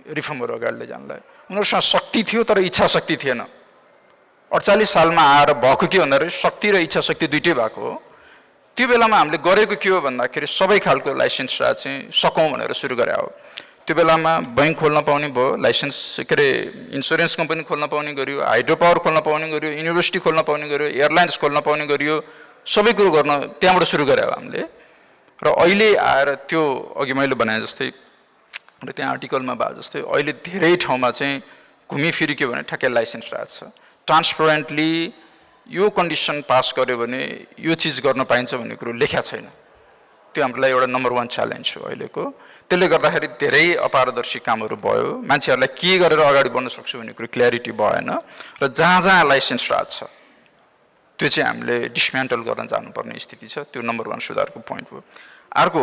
रिफर्महरू अगाडि लैजानलाई। उनीहरूसँग शक्ति थियो तर इच्छा शक्ति थिएन। 48 सालमा आएर भएको के भन्दाखेरि शक्ति र इच्छा शक्ति दुइटै भएको हो। त्यो बेलामा हामीले गरेको के हो भन्दाखेरि सबै खालको लाइसेन्स राज चाहिँ सकौँ भनेर सुरु गरे हो। त्यो बेलामा बैंक खोल्न पाउने भयो, लाइसेन्स के अरे इन्सुरेन्स कम्पनी खोल्न पाउने गरियो, हाइड्रो पावर खोल्न पाउने गरियो, युनिभर्सिटी खोल्न पाउने गरियो, एयरलाइन्स खोल्न पाउने गरियो, सबै कुरो गर्न त्यहाँबाट सुरु गरे हो हामीले। र अहिले आएर त्यो अघि मैले भने जस्तै र त्यहाँ आर्टिकलमा भए जस्तै अहिले धेरै ठाउँमा चाहिँ घुमिफिरी के भने ठ्याक्कै लाइसेन्स राज छ। ट्रान्सपरेन्टली यो कन्डिसन पास गर्यो भने यो चिज गर्न पाइन्छ भन्ने कुरो लेख्या छैन। त्यो हाम्रो लागि एउटा नम्बर 1 च्यालेन्ज हो अहिलेको। त्यसले गर्दाखेरि धेरै अपारदर्शी कामहरू भयो, मान्छेहरूलाई के गरेर अगाडि बढ्न सक्छु भन्ने कुरो क्ल्यारिटी भएन र जहाँ लाइसेन्स राज छ त्यो चाहिँ हामीले डिसमेन्टल गर्न जानुपर्ने स्थिति छ। त्यो नम्बर 1 सुधारको पोइन्ट हो। अर्को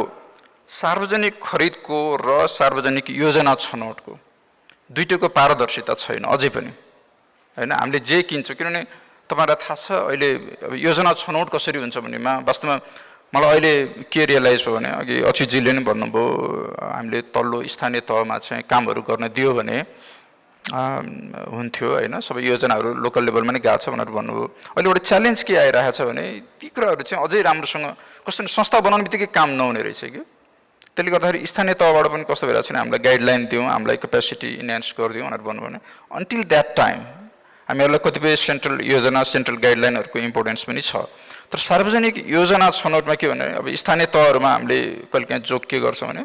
सार्वजनिक खरिदको र सार्वजनिक योजना छनौटको दुईटैको पारदर्शिता छैन अझै पनि हैन। हामीले जे किन्छौँ, किनभने तपाईलाई थाहा छ अहिले योजना छनौट कसरी हुन्छ भन्नेमा वास्तवमा मलाई अहिले के रियलाइज भयो भने अघि अच्युतजीले नै भन्नुभयो हामीले तल्लो स्थानीय तहमा चाहिँ कामहरू गर्न दियो भने हुन्थ्यो हैन, सबै योजनाहरू लोकल लेभलमा नै गएको छ भनेर भन्नुभयो। अहिले एउटा च्यालेन्ज के आइरहेको छ भने ती कुराहरू चाहिँ अझै राम्रोसँग कस्तो संस्था बनाउने बित्तिकै काम नहुने रहेछ कि। त्यसले गर्दाखेरि स्थानीय तहबाट पनि कस्तो भइरहेको छ भने हामीलाई गाइडलाइन दिउँ, हामीलाई क्यापेसिटी इन्हान्स गरिदिउँ भनेर भन्नुभयो भने अन्टिल द्याट टाइम हामीहरूलाई कतिपय सेन्ट्रल योजना सेन्ट्रल गाइडलाइनहरूको इम्पोर्टेन्स पनि छ। तर सार्वजनिक योजना छनौटमा के भने अब स्थानीय तहहरूमा हामीले कहिलेकाहीँ जोक के गर्छौँ भने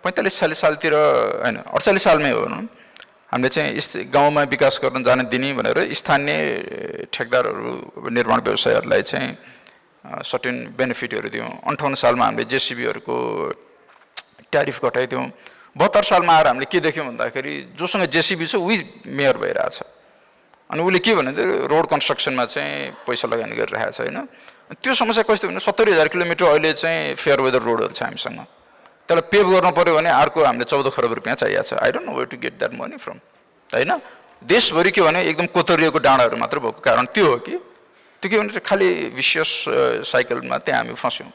45-46 सालतिर हैन 48 सालमै हो भनौँ हामीले चाहिँ गाउँमा विकास गर्न जान दिने भनेर स्थानीय ठेकदारहरू निर्माण व्यवसायहरूलाई चाहिँ सर्टेन बेनिफिटहरू दियौँ। 58 सालमा हामीले जेसिबीहरूको ट्यारिफ घटाइदियौँ। 72 सालमा आएर हामीले के देख्यौँ भन्दाखेरि जोसँग जेसिबी छ उही मेयर भइरहेछ अनि उसले के भने रोड कन्स्ट्रक्सनमा चाहिँ पैसा लगानी गरिरहेको छ हैन। त्यो समस्या कस्तो भने 70,000 किलोमिटर अहिले चाहिँ फेयर वेदर रोडहरू छ हामीसँग, त्यसलाई पेभ गर्नु पर्यो भने अर्को हामीले 14 खरब रुपियाँ चाहिएको छ। I don't know where to get that money from हैन। देशभरि के भने एकदम कोतरिएको डाँडाहरू मात्र भएको कारण त्यो हो कि त्यो के भने खालि विशियस साइकलमा त्यहाँ हामी फस्यौँ।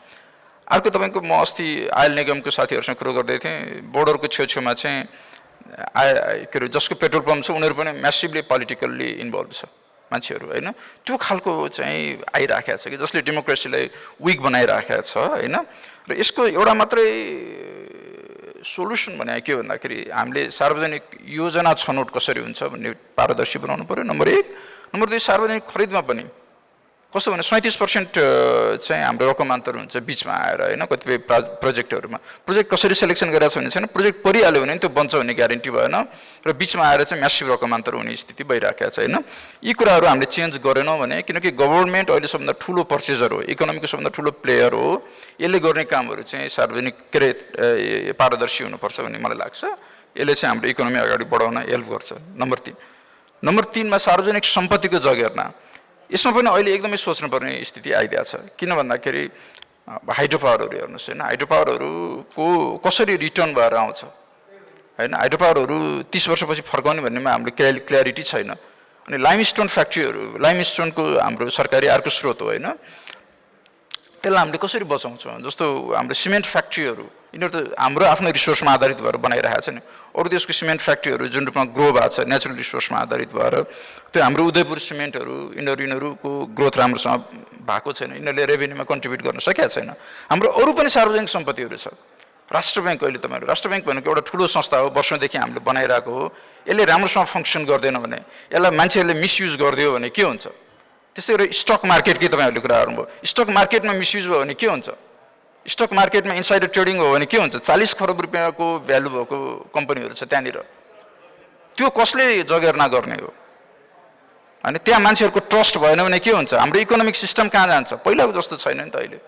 अर्को तपाईँको म अस्ति आयल निगमको साथीहरूसँग कुरो गर्दै थिएँ, बोर्डरको छेउछेउमा चाहिँ के अरे जसको पेट्रोल पम्प छ उनीहरू पनि म्यासिभली पोलिटिकल्ली इन्भल्भ छ मान्छेहरू हैन। त्यो खालको चाहिँ आइराखेको छ कि जसले डेमोक्रेसीलाई विक बनाइराखेको छ हैन। र यसको एउटा मात्रै सोल्युसन भने के भन्दाखेरि हामीले सार्वजनिक योजना छनौट कसरी हुन्छ भन्ने पारदर्शी बनाउनु पर्यो नम्बर 1। नम्बर 2 सार्वजनिक खरिदमा पनि कस्तो भने 37% चाहिँ हाम्रो रकमान्तर हुन्छ बिचमा आएर हैन। कतिपय प्रोजेक्टहरूमा प्रोजेक्ट कसरी सेलेक्सन गरेको छ भने छैन, प्रोजेक्ट परिहाल्यो भने त्यो बन्छ भन्ने ग्यारेन्टी भएन र बिचमा आएर चाहिँ म्यासिभ रकमान्तर हुने स्थिति भइराखेको छ हैन। यी कुराहरू हामीले चेन्ज गरेनौँ भने किनकि गभर्नमेन्ट अहिले सबभन्दा ठुलो पर्चेजर हो, इकोनोमीको सबभन्दा ठुलो प्लेयर हो, यसले गर्ने कामहरू चाहिँ सार्वजनिक के अरे पारदर्शी हुनुपर्छ भन्ने मलाई लाग्छ। यसले चाहिँ हाम्रो इकोनोमी अगाडि बढाउन हेल्प गर्छ। नम्बर 3 मा सार्वजनिक सम्पत्तिको जगेर्ना यसमा पनि अहिले एकदमै सोच्नुपर्ने स्थिति आइदिएको छ। किन भन्दाखेरि हाइड्रो पावरहरू हेर्नुहोस् हैन, हाइड्रो पावरहरूको कसरी रिटर्न भएर आउँछ हैन। हाइड्रो पावरहरू 30 वर्षपछि फर्काउने भन्नेमा हाम्रो क्ल्यारिटी छैन। अनि लाइमस्टोन फ्याक्ट्रीहरू, लाइमस्टोनको हाम्रो सरकारी अर्को स्रोत हो हैन, त्यसलाई हामीले कसरी बचाउँछौँ। जस्तो हाम्रो सिमेन्ट फ्याक्ट्रीहरू यिनीहरू त हाम्रो आफ्नो रिसोर्समा आधारित भएर बनाइरहेको छ नि। अरू देशको सिमेन्ट फ्याक्ट्रीहरू जुन रूपमा ग्रो भएको छ नेचुरल रिसोर्समा आधारित भएर, त्यो हाम्रो उदयपुर सिमेन्टहरू यिनीहरूको ग्रोथ राम्रोसँग भएको छैन, यिनीहरूले रेभेन्यूमा कन्ट्रिब्युट गर्न सकेका छैन। हाम्रो अरू पनि सार्वजनिक सम्पत्तिहरू छ। राष्ट्र ब्याङ्क अहिले तपाईँहरू राष्ट्र ब्याङ्क भनेको एउटा ठुलो संस्था हो, वर्षौँदेखि हामीले बनाइरहेको हो। यसले राम्रोसँग फङ्सन गर्दैन भने, यसलाई मान्छेहरूले मिसयुज गरिदियो भने के हुन्छ। त्यस्तै गरी स्टक मार्केट के तपाईँहरूले कुरा गर्नुभयो, स्टक मार्केटमा मिसयुज भयो भने के हुन्छ। स्टक मार्केटमा इनसाइडर ट्रेडिङ हो भने के हुन्छ। 40 खरब रुपियाँको भ्यालु भएको कम्पनीहरू छ त्यहाँनिर, त्यो कसले जगेर्ना गर्ने हो। अनि त्यहाँ मान्छेहरूको ट्रस्ट भएन भने के हुन्छ। हाम्रो इकोनोमिक सिस्टम कहाँ जान्छ, पहिलाको जस्तो छैन नि त अहिले।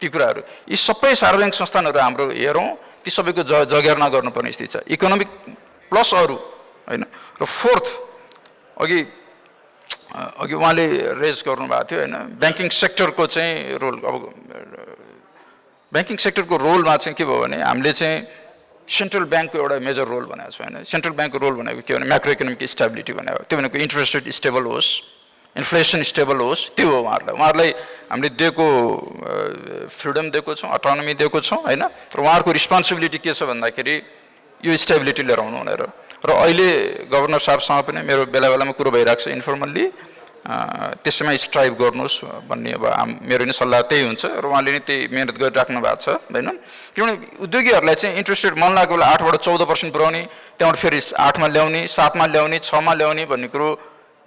ती कुराहरू यी सबै सार्वजनिक संस्थानहरू हाम्रो हेरौँ, ती सबैको जगेर्ना गर्नुपर्ने स्थिति छ, इकोनोमिक प्लस अरू हैन। र 4th अघि उहाँले रेज गर्नुभएको थियो हैन, ब्याङ्किङ सेक्टरको चाहिँ रोल। अब ब्याङ्किङ सेक्टरको रोलमा चाहिँ के भयो भने हामीले चाहिँ सेन्ट्रल ब्याङ्कको एउटा मेजर रोल बनाएको छ हैन। सेन्ट्रल ब्याङ्कको रोल भनेको के भने म्याक्रो इकोनोमिक स्टेबिलिटी भनेको, त्यो भनेको इन्ट्रेस्ट रेट स्टेबल होस्, इन्फ्लेसन स्टेबल होस्, त्यो हो उहाँहरूलाई हामीले दिएको फ्रिडम दिएको छौँ, अटोनोमी दिएको छौँ हैन। र उहाँहरूको रिस्पोन्सिबिलिटी के छ भन्दाखेरि यो स्टेबिलिटी लिएर आउनु भनेर। र अहिले गभर्नर साहबसँग पनि मेरो बेलामा कुरो भइरहेको छ इन्फर्मल्ली, त्यसैमा स्ट्राइभ गर्नुहोस् भन्ने अब मेरो नै सल्लाह त्यही हुन्छ। र उहाँले नै त्यही मेहनत गरिराख्नु भएको छ हैन। किनभने उद्योगीहरूलाई चाहिँ इन्ट्रेस्ट रेट मन लागेको बेला 8बाट 14% पुऱ्याउने, त्यहाँबाट फेरि 8मा ल्याउने, 7मा ल्याउने, 6मा ल्याउने भन्ने कुरो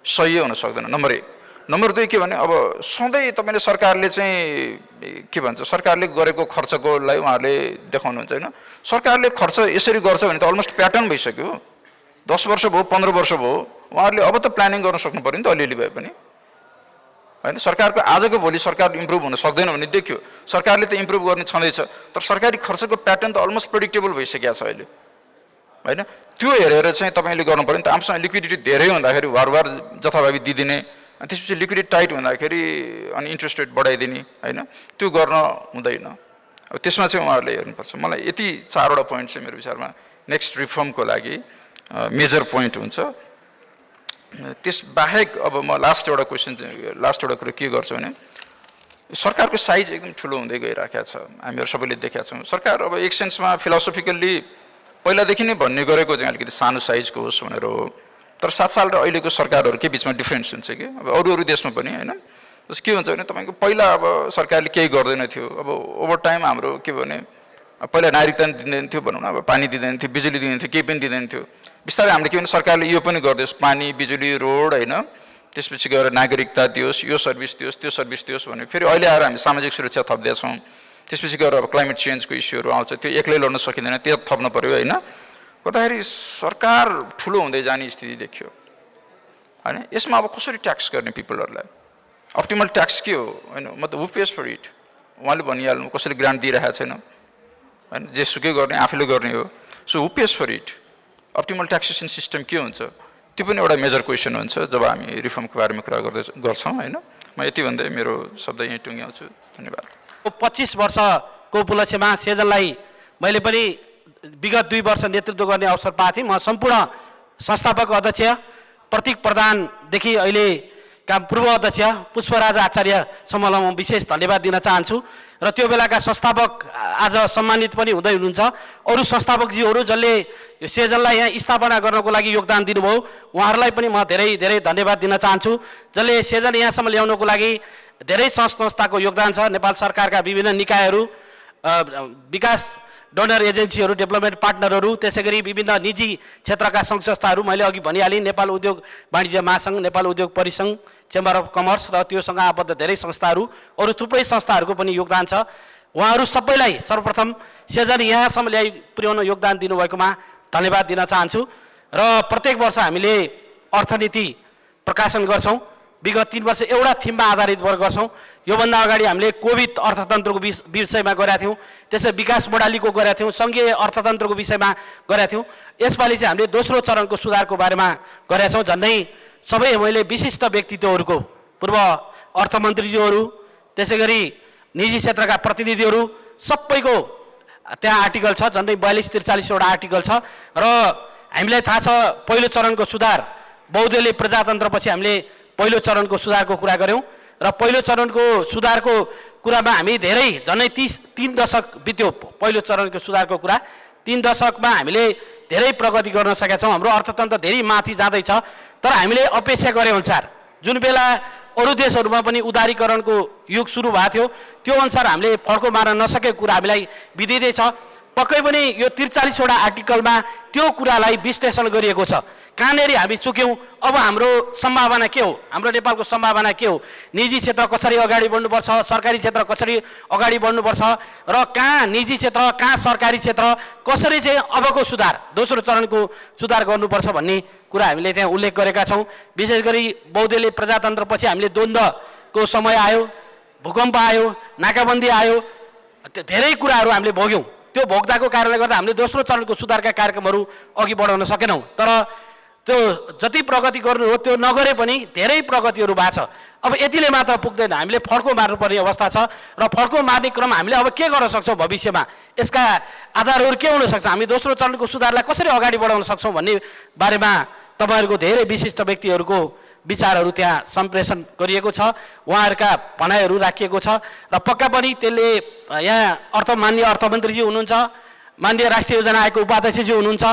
सही हुन सक्दैन। नम्बर 1। नम्बर 2 के भने अब सधैँ तपाईँले सरकारले चाहिँ के भन्छ, सरकारले गरेको खर्चकोलाई उहाँहरूले देखाउनुहुन्छ हैन। सरकारले खर्च यसरी गर्छ भने त अलमोस्ट प्याटर्न भइसक्यो। 10 वर्ष भयो, 15 वर्ष भयो, उहाँहरूले अब त प्लानिङ गर्न सक्नु पऱ्यो नि त अलिअलि भए पनि। होइन सरकारको आजको भोलि सरकार इम्प्रुभ हुन सक्दैन भन्ने देखियो सरकारले त इम्प्रुभ गर्ने छँदैछ तर सरकारी खर्चको प्याटर्न त अलमोस्ट प्रेडिक्टेबल भइसकेको छ अहिले होइन त्यो हेरेर चाहिँ तपाईँले गर्नु पऱ्यो नि त आफूसँग लिक्विडिटी धेरै हुँदाखेरि वारवार जथाभावी दिदिने अनि त्यसपछि लिक्विडिटी टाइट हुँदाखेरि अनि इन्ट्रेस्ट रेट बढाइदिने होइन त्यो गर्न हुँदैन अब त्यसमा चाहिँ उहाँहरूले हेर्नुपर्छ मलाई यति 4वटा पोइन्ट चाहिँ मेरो विचारमा नेक्स्ट रिफर्मको लागि मेजर पोइन्ट हुन्छ त्यसबाहेक अब म लास्ट एउटा कुरो के गर्छु भने सरकारको साइज एकदम ठुलो हुँदै गइरहेको छ हामीहरू सबैले देखेका छौँ सरकार अब एक सेन्समा फिलोसोफिकल्ली पहिलादेखि नै भन्ने गरेको चाहिँ अलिकति सानो साइजको होस् भनेर हो तर 7 साल र अहिलेको सरकारहरूकै बिचमा डिफ्रेन्स हुन्छ कि अब अरू देशमा पनि होइन जस के हुन्छ भने तपाईँको पहिला अब सरकारले केही गर्दैन थियो अब ओभर टाइम हाम्रो के भने पहिला नागरिकता दिँदैन थियो भनौँ न अब पानी दिँदैन थियो बिजुली दिँदैन थियो केही पनि दिँदैन थियो बिस्तारै हामीले के भने सरकारले यो पनि गरिदियोस् पानी बिजुली रोड होइन त्यसपछि गएर नागरिकता दियोस् यो सर्भिस दियोस् त्यो सर्भिस दियोस् भने फेरि अहिले आएर हामी सामाजिक सुरक्षा थप्दैछौँ त्यसपछि गएर अब क्लाइमेट चेन्जको इस्युहरू आउँछ त्यो एक्लै लड्न सकिँदैन त्यो थप्नु पऱ्यो होइन गर्दाखेरि सरकार ठुलो हुँदै जाने स्थिति देखियो होइन यसमा अब कसरी ट्याक्स गर्ने पिपलहरूलाई अप्टिमल ट्याक्स के हो होइन मतलब हु पेज फर इट उहाँले भनिहाल्नु कसैले ग्रान्ट दिइरहेको छैन होइन जेसुकै गर्ने आफैले गर्ने हो so who pays for it optimal taxation system के हुन्छ त्यो पनि एउटा मेजर क्वेसन हुन्छ जब हामी रिफर्मको बारेमा कुरा गर्छौँ होइन म यति भन्दै मेरो शब्द यहीँ टुङ्ग्याउँछु धन्यवाद 25 वर्षको उपलक्ष्यमा सेजनलाई मैले पनि विगत 2 वर्ष नेतृत्व गर्ने अवसर पाएको थिएँ म सम्पूर्ण संस्थापक अध्यक्ष प्रतीक प्रधानदेखि अहिलेका पूर्व अध्यक्ष पुष्पराज आचार्यसम्मलाई म विशेष धन्यवाद दिन चाहन्छु र त्यो बेलाका संस्थापक आज सम्मानित पनि हुँदै हुनुहुन्छ अरू संस्थापकज्यूहरू जसले यो सेजनलाई यहाँ स्थापना गर्नको लागि योगदान दिनुभयो उहाँहरूलाई पनि म धेरै धेरै धन्यवाद दिन चाहन्छु जसले सेजन यहाँसम्म ल्याउनको लागि धेरै संस्थाको योगदान छ नेपाल सरकारका विभिन्न निकायहरू विकास डोनर एजेन्सीहरू डेभलपमेन्ट पार्टनरहरू त्यसै गरी विभिन्न निजी क्षेत्रका सङ्घ संस्थाहरू मैले अघि भनिहालेँ नेपाल उद्योग वाणिज्य महासङ्घ नेपाल उद्योग परिसङ्घ चेम्बर अफ कमर्स र त्योसँग आबद्ध धेरै संस्थाहरू अरू थुप्रै संस्थाहरूको पनि योगदान छ उहाँहरू सबैलाई सर्वप्रथम सेजन यहाँसम्म ल्याइ पुर्याउन योगदान दिनुभएकोमा धन्यवाद दिन चाहन्छु र प्रत्येक वर्ष हामीले अर्थनीति प्रकाशन गर्छौँ विगत 3 वर्ष एउटा थिममा आधारित गर्छौँ योभन्दा अगाडि हामीले कोभिड अर्थतन्त्रको विषयमा गरेका थियौँ त्यसै विकास मोडालीको गरेका थियौँ सङ्घीय अर्थतन्त्रको विषयमा गरेका थियौँ यसपालि चाहिँ हामीले दोस्रो चरणको सुधारको बारेमा गरेका छौँ झन्डै सबै मैले विशिष्ट व्यक्तित्वहरूको पूर्व अर्थमन्त्रीज्यूहरू त्यसै गरी निजी क्षेत्रका प्रतिनिधिहरू सबैको त्यहाँ आर्टिकल छ झन्डै 42-43 वटा आर्टिकल छ र हामीलाई थाहा छ पहिलो चरणको सुधार बहुदलीय प्रजातन्त्रपछि हामीले पहिलो चरणको सुधारको कुरा गऱ्यौँ र पहिलो चरणको सुधारको कुरामा हामी धेरै झन्डै 3 दशक बित्यो पहिलो चरणको सुधारको कुरा 3 दशकमा हामीले धेरै प्रगति गर्न सकेका छौँ हाम्रो अर्थतन्त्र धेरै माथि जाँदैछ तर हामीले अपेक्षा गरे अनुसार जुन बेला अरू देशहरूमा पनि उदारीकरणको युग सुरु भएको थियो त्यो अनुसार हामीले फड्को मार्न नसकेको कुरा हामीलाई बिदिँदैछ पक्कै पनि यो 43 वटा आर्टिकलमा त्यो कुरालाई विश्लेषण गरिएको छ कहाँनिर हामी चुक्यौँ अब हाम्रो सम्भावना के हो हाम्रो नेपालको सम्भावना के हो निजी क्षेत्र कसरी अगाडि बढ्नुपर्छ सरकारी क्षेत्र कसरी अगाडि बढ्नुपर्छ र कहाँ निजी क्षेत्र कहाँ सरकारी क्षेत्र कसरी चाहिँ अबको सुधार दोस्रो चरणको सुधार गर्नुपर्छ भन्ने कुरा हामीले त्यहाँ उल्लेख गरेका छौँ विशेष गरी बहुदलीय प्रजातन्त्रपछि हामीले द्वन्द्वको समय आयो भूकम्प आयो नाकाबन्दी आयो धेरै कुराहरू हामीले भोग्यौँ त्यो भोग्दाको कारणले गर्दा हामीले दोस्रो चरणको सुधारका कार्यक्रमहरू अघि बढाउन सकेनौँ तर त्यो जति प्रगति गर्नु हो त्यो नगरे पनि धेरै प्रगतिहरू भएको छ अब यतिले मात्र पुग्दैन हामीले फड्को मार्नुपर्ने अवस्था छ र फड्को मार्ने क्रम हामीले अब के गर्न सक्छौँ भविष्यमा यसका आधारहरू के हुन सक्छ हामी दोस्रो चरणको सुधारलाई कसरी अगाडि बढाउन सक्छौँ भन्ने बारेमा तपाईँहरूको धेरै विशिष्ट व्यक्तिहरूको विचारहरू त्यहाँ सम्प्रेषण गरिएको छ उहाँहरूका भनाइहरू राखिएको छ र पक्का पनि त्यसले यहाँ माननीय अर्थमन्त्रीजी हुनुहुन्छ माननीय राष्ट्रिय योजना आयोगको उपाध्यक्षजी हुनुहुन्छ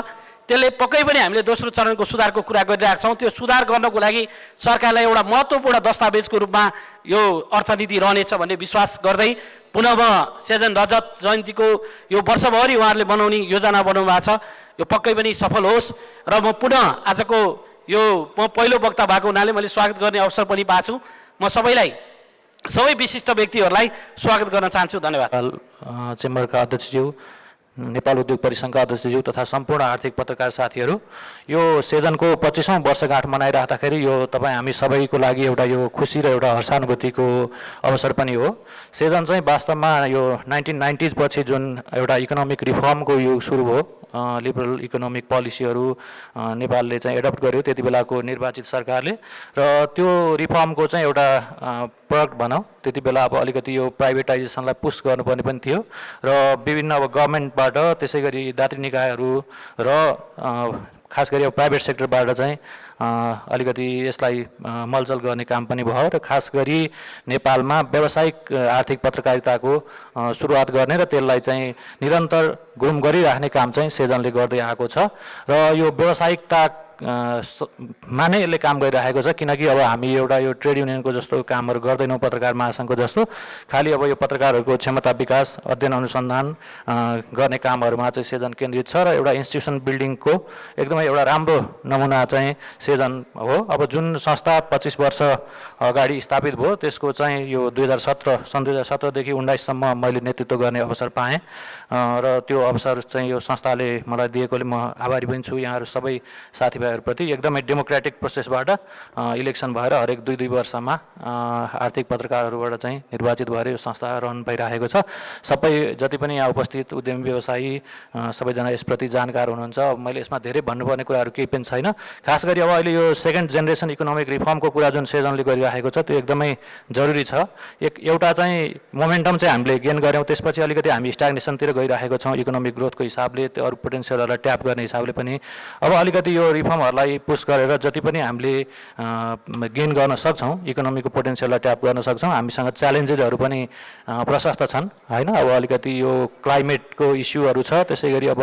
त्यसले पक्कै पनि हामीले दोस्रो चरणको सुधारको कुरा गरिरहेका छौँ त्यो सुधार गर्नको लागि सरकारलाई एउटा महत्त्वपूर्ण दस्तावेजको रूपमा यो अर्थनीति रहनेछ भन्ने विश्वास गर्दै पुनः म सेजन रजत जयन्तीको यो वर्षभरि उहाँहरूले बनाउने योजना बनाउनु भएको छ यो पक्कै पनि सफल होस् र म पुनः आजको यो म पहिलो वक्ता भएको हुनाले मैले स्वागत गर्ने अवसर पनि पाएको छु म सबै विशिष्ट व्यक्तिहरूलाई स्वागत गर्न चाहन्छु धन्यवाद चेम्बरका अध्यक्षज्यू नेपाल उद्योग परिसङ्घका अध्यक्षज्यू तथा सम्पूर्ण आर्थिक पत्रकार साथीहरू, यो सेजनको 25औं वर्षगाँठ मनाइराख्दाखेरि यो तपाईँ हामी सबैको लागि एउटा यो खुसी र एउटा हर्षानुभूतिको अवसर पनि हो। सेजन चाहिँ वास्तवमा यो 1990s पछि जुन एउटा इकोनोमिक रिफर्मको युग सुरु भयो, लिबरल इकोनोमिक पोलिसीहरू नेपालले चाहिँ एडप्ट गर्यो त्यति बेलाको निर्वाचित सरकारले, र त्यो रिफर्मको चाहिँ एउटा प्रडक्ट भनौँ। त्यति बेला अब अलिकति यो प्राइभेटाइजेसनलाई पुस गर्नुपर्ने पनि थियो र विभिन्न अब गभर्मेन्टबाट त्यसै गरी दात्री निकायहरू र खास गरी अब प्राइभेट सेक्टरबाट चाहिँ अलिकति यसलाई मलजल गर्ने काम पनि भयो र खास गरी नेपालमा व्यावसायिक आर्थिक पत्रकारिताको सुरुवात गर्ने र त्यसलाई चाहिँ निरन्तर ग्रुम गरिराख्ने काम चाहिँ सेजनले गर्दै आएको छ र यो व्यावसायिकता मा नै यसले काम गरिरहेको छ। किनकि अब हामी एउटा यो ट्रेड युनियनको जस्तो कामहरू गर्दैनौँ, पत्रकार महासङ्घको जस्तो खालि अब यो पत्रकारहरूको क्षमता विकास अध्ययन अनुसन्धान गर्ने कामहरूमा चाहिँ सेजन केन्द्रित छ र एउटा इन्स्टिट्युसन बिल्डिङको एकदमै एउटा राम्रो नमुना चाहिँ सेजन हो। अब जुन संस्था 25 वर्ष अगाडि स्थापित भयो त्यसको चाहिँ यो सन् 2017देखि 19सम्म मैले नेतृत्व गर्ने अवसर पाएँ र त्यो अवसर चाहिँ यो संस्थाले मलाई दिएकोले म आभारी पनि छु। यहाँहरू सबै साथीभाइहरूप्रति एकदमै डेमोक्रेटिक प्रोसेसबाट इलेक्सन भएर हरेक 2-2 वर्षमा आर्थिक पत्रकारहरूबाट चाहिँ निर्वाचित भएर यो संस्था रन भइरहेको छ। सबै जति पनि यहाँ उपस्थित उद्यमी व्यवसायी सबैजना यसप्रति जानकार हुनुहुन्छ। अब मैले यसमा धेरै भन्नुपर्ने कुराहरू केही पनि छैन। खास गरी अब अहिले यो सेकेन्ड जेनेरेसन इकोनोमिक रिफर्मको कुरा जुन सेजनले गरिरहेको छ त्यो एकदमै जरुरी छ। एउटा चाहिँ मोमेन्टम चाहिँ हामीले गेन गऱ्यौँ, त्यसपछि अलिकति हामी स्ट्याग्नेसनतिर गइरहेको छौँ इकोनोमिक ग्रोथको हिसाबले, त्यो अरू पोटेन्सियलहरूलाई ट्याप गर्ने हिसाबले पनि। अब अलिकति यो रिफर्महरूलाई पुस गरेर जति पनि हामीले गेन गर्न सक्छौँ, इकोनोमीको पोटेन्सियललाई ट्याप गर्न सक्छौँ। हामीसँग च्यालेन्जेसहरू पनि प्रशस्त छन् होइन। अब अलिकति यो क्लाइमेटको इस्युहरू छ, त्यसै गरी अब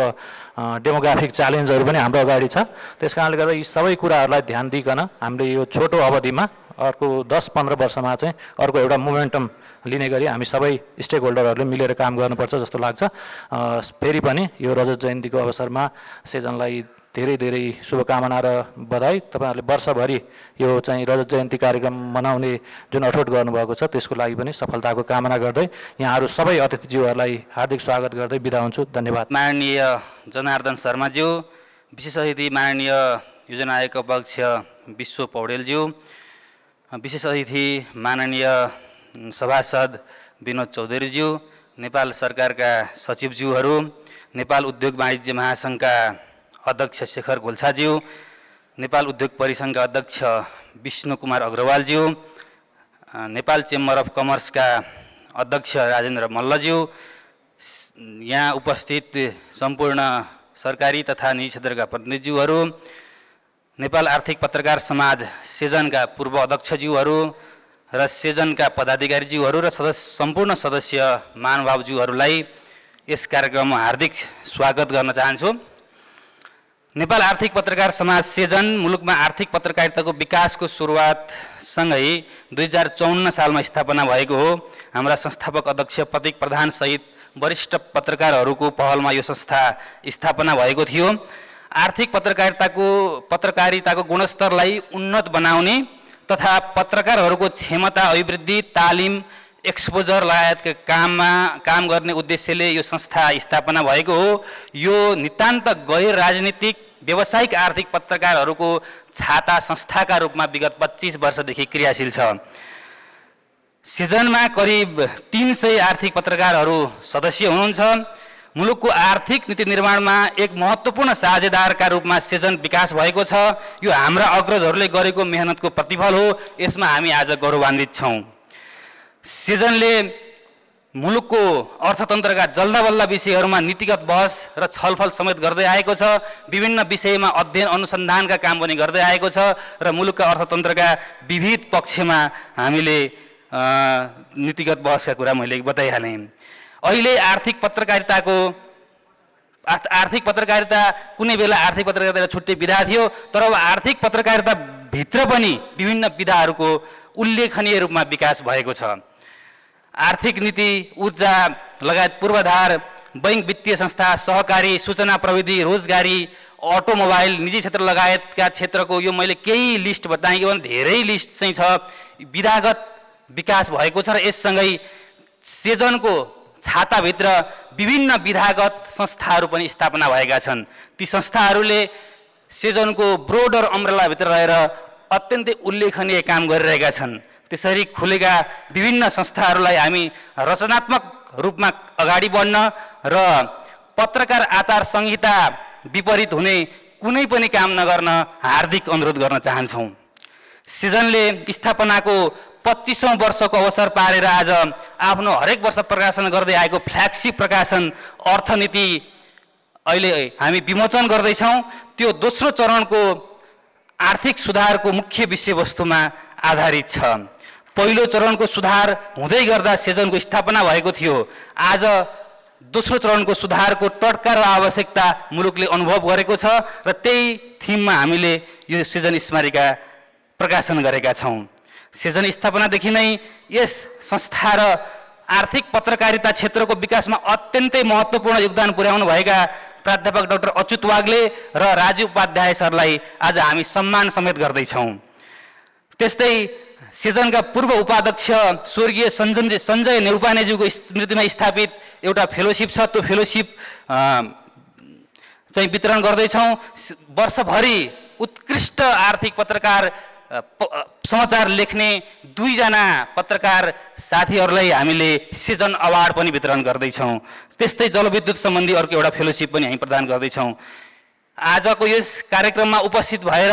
डेमोग्राफिक च्यालेन्जहरू पनि हाम्रो अगाडि छ। त्यस कारणले गर्दा यी सबै कुराहरूलाई ध्यान दिइकन हामीले यो छोटो अवधिमा अर्को 10-15 वर्षमा चाहिँ अर्को एउटा मोमेन्टम लिने गरी हामी सबै स्टेक होल्डरहरूले मिलेर काम गर्नुपर्छ जस्तो लाग्छ। फेरि पनि यो रजत जयन्तीको अवसरमा सेजनलाई धेरै धेरै शुभकामना र बधाई। तपाईँहरूले वर्षभरि यो चाहिँ रजत जयन्ती कार्यक्रम मनाउने जुन अठोट गर्नुभएको छ त्यसको लागि पनि सफलताको कामना गर्दै यहाँहरू सबै अतिथिज्यूहरूलाई हार्दिक स्वागत गर्दै बिदा हुन्छु। धन्यवाद। माननीय जनार्दन शर्माज्यू, विशेष अतिथि माननीय योजना आयोगका अध्यक्ष विश्व पौडेलज्यू, विशेष अतिथि माननीय सभासद विनोद चौधरीज्यू, नेपाल सरकारका सचिवज्यूहरू, नेपाल उद्योग वाणिज्य महासङ्घका अध्यक्ष शेखर घोल्छाज्यू, नेपाल उद्योग परिसङ्घका अध्यक्ष विष्णु कुमार अग्रवालज्यू, नेपाल चेम्बर अफ कमर्सका अध्यक्ष राजेन्द्र मल्लज्यू, यहाँ उपस्थित सम्पूर्ण सरकारी तथा निजी क्षेत्रका प्रतिनिधिज्यूहरू, नेपाल आर्थिक पत्रकार समाज सेजनका पूर्व अध्यक्षज्यूहरू र सेजनका पदाधिकारीज्यूहरू र सम्पूर्ण सदस्य महानुभावज्यूहरूलाई यस कार्यक्रममा हार्दिक स्वागत गर्न चाहन्छु। नेपाल आर्थिक पत्रकार समाज सेजन मुलुकमा आर्थिक पत्रकारिताको विकासको सुरुवातसँगै 2054 सालमा स्थापना भएको हो। हाम्रा संस्थापक अध्यक्ष प्रतीक प्रधान सहित वरिष्ठ पत्रकारहरूको पहलमा यो संस्था स्थापना भएको थियो। आर्थिक पत्रकारिताको गुणस्तरलाई उन्नत बनाउने तथा पत्रकारहरूको क्षमता अभिवृद्धि, तालिम, एक्सपोजर लगायतका काम गर्ने उद्देश्यले यो संस्था स्थापना भएको हो। यो नितान्त गैर राजनीतिक व्यावसायिक आर्थिक पत्रकारहरूको छाता संस्थाका रूपमा विगत 25 वर्षदेखि क्रियाशील छ। सेजनमा करिब 300 आर्थिक पत्रकारहरू सदस्य हुनुहुन्छ। मुलुकको आर्थिक नीति निर्माणमा एक महत्त्वपूर्ण साझेदारका रूपमा सेजन विकास भएको छ। यो हाम्रा अग्रजहरूले गरेको मेहनतको प्रतिफल हो। यसमा हामी आज गौरवान्वित छौँ। सेजनले मुलुकको अर्थतन्त्रका जल्दाबल्दा विषयहरूमा नीतिगत बहस र छलफल समेत गर्दै आएको छ। विभिन्न विषयमा अध्ययन अनुसन्धानका काम पनि गर्दै आएको छ र मुलुकका अर्थतन्त्रका विविध पक्षमा हामीले नीतिगत बहसका कुरा मैले बताइहालेँ। अहिले आर्थिक पत्रकारिता कुनै बेला आर्थिक पत्रकारिता छुट्टै विधा थियो, तर अब आर्थिक पत्रकारिता भित्र पनि विभिन्न विधाहरूको उल्लेखनीय रूपमा विकास भएको छ। आर्थिक नीति, ऊर्जा लगायत पूर्वाधार, बैंक वित्तीय संस्था, सहकारी, सूचना प्रविधि, रोजगारी, अटोमोबाइल, निजी क्षेत्र लगायतका क्षेत्रको यो मैले केही लिस्ट बताएँ कि धेरै लिस्ट चाहिँ छ। विधागत विकास भएको छ र यससँगै सेजनको छाताभित्र विभिन्न विधागत संस्थाहरू पनि स्थापना भएका छन्। ती संस्थाहरूले सेजनको ब्रोडर अम्ब्रेलाभित्र रहेर अत्यन्तै उल्लेखनीय काम गरिरहेका छन्। त्यसरी खुलेका विभिन्न संस्थाहरूलाई हामी रचनात्मक रूपमा अगाडि बढ्न र पत्रकार आचार संहिता विपरीत हुने कुनै पनि काम नगर्न हार्दिक अनुरोध गर्न चाहन्छौँ। सेजनले स्थापनाको 25औं वर्षको अवसर पारेर आज आफ्नो हरेक वर्ष प्रकाशन गर्दै आएको फ्ल्यागशिप प्रकाशन अर्थनीति अहिले हामी विमोचन गर्दैछौँ। त्यो दोस्रो चरणको आर्थिक सुधारको मुख्य विषयवस्तुमा आधारित छ। पहिलो चरणको सुधार हुँदै गर्दा सेजनको स्थापना भएको थियो। आज दोस्रो चरणको सुधारको टट्का र आवश्यकता मुलुकले अनुभव गरेको छ र त्यही थिममा हामीले यो सेजन स्मारिका प्रकाशन गरेका छौँ। सेजन स्थापनादेखि नै यस संस्था र आर्थिक पत्रकारिता क्षेत्रको विकासमा अत्यन्तै महत्त्वपूर्ण योगदान पुर्याउनु भएका प्राध्यापक डाक्टर अच्युत वाग्ले र राजीव उपाध्याय सरलाई आज हामी सम्मान समेत गर्दैछौँ। त्यस्तै सेजनका पूर्व उपाध्यक्ष स्वर्गीय सञ्जय नेउपानेज्यूको स्मृतिमा स्थापित एउटा फेलोसिप छ। त्यो फेलोसिप चाहिँ वितरण गर्दैछौँ। वर्षभरि उत्कृष्ट आर्थिक पत्रकार समाचार लेख्ने 2 जना पत्रकार साथीहरूलाई हामीले सेजन अवार्ड पनि वितरण गर्दैछौँ। त्यस्तै जलविद्युत सम्बन्धी अर्को एउटा फेलोसिप पनि हामी प्रदान गर्दैछौँ। आजको यस कार्यक्रममा उपस्थित भएर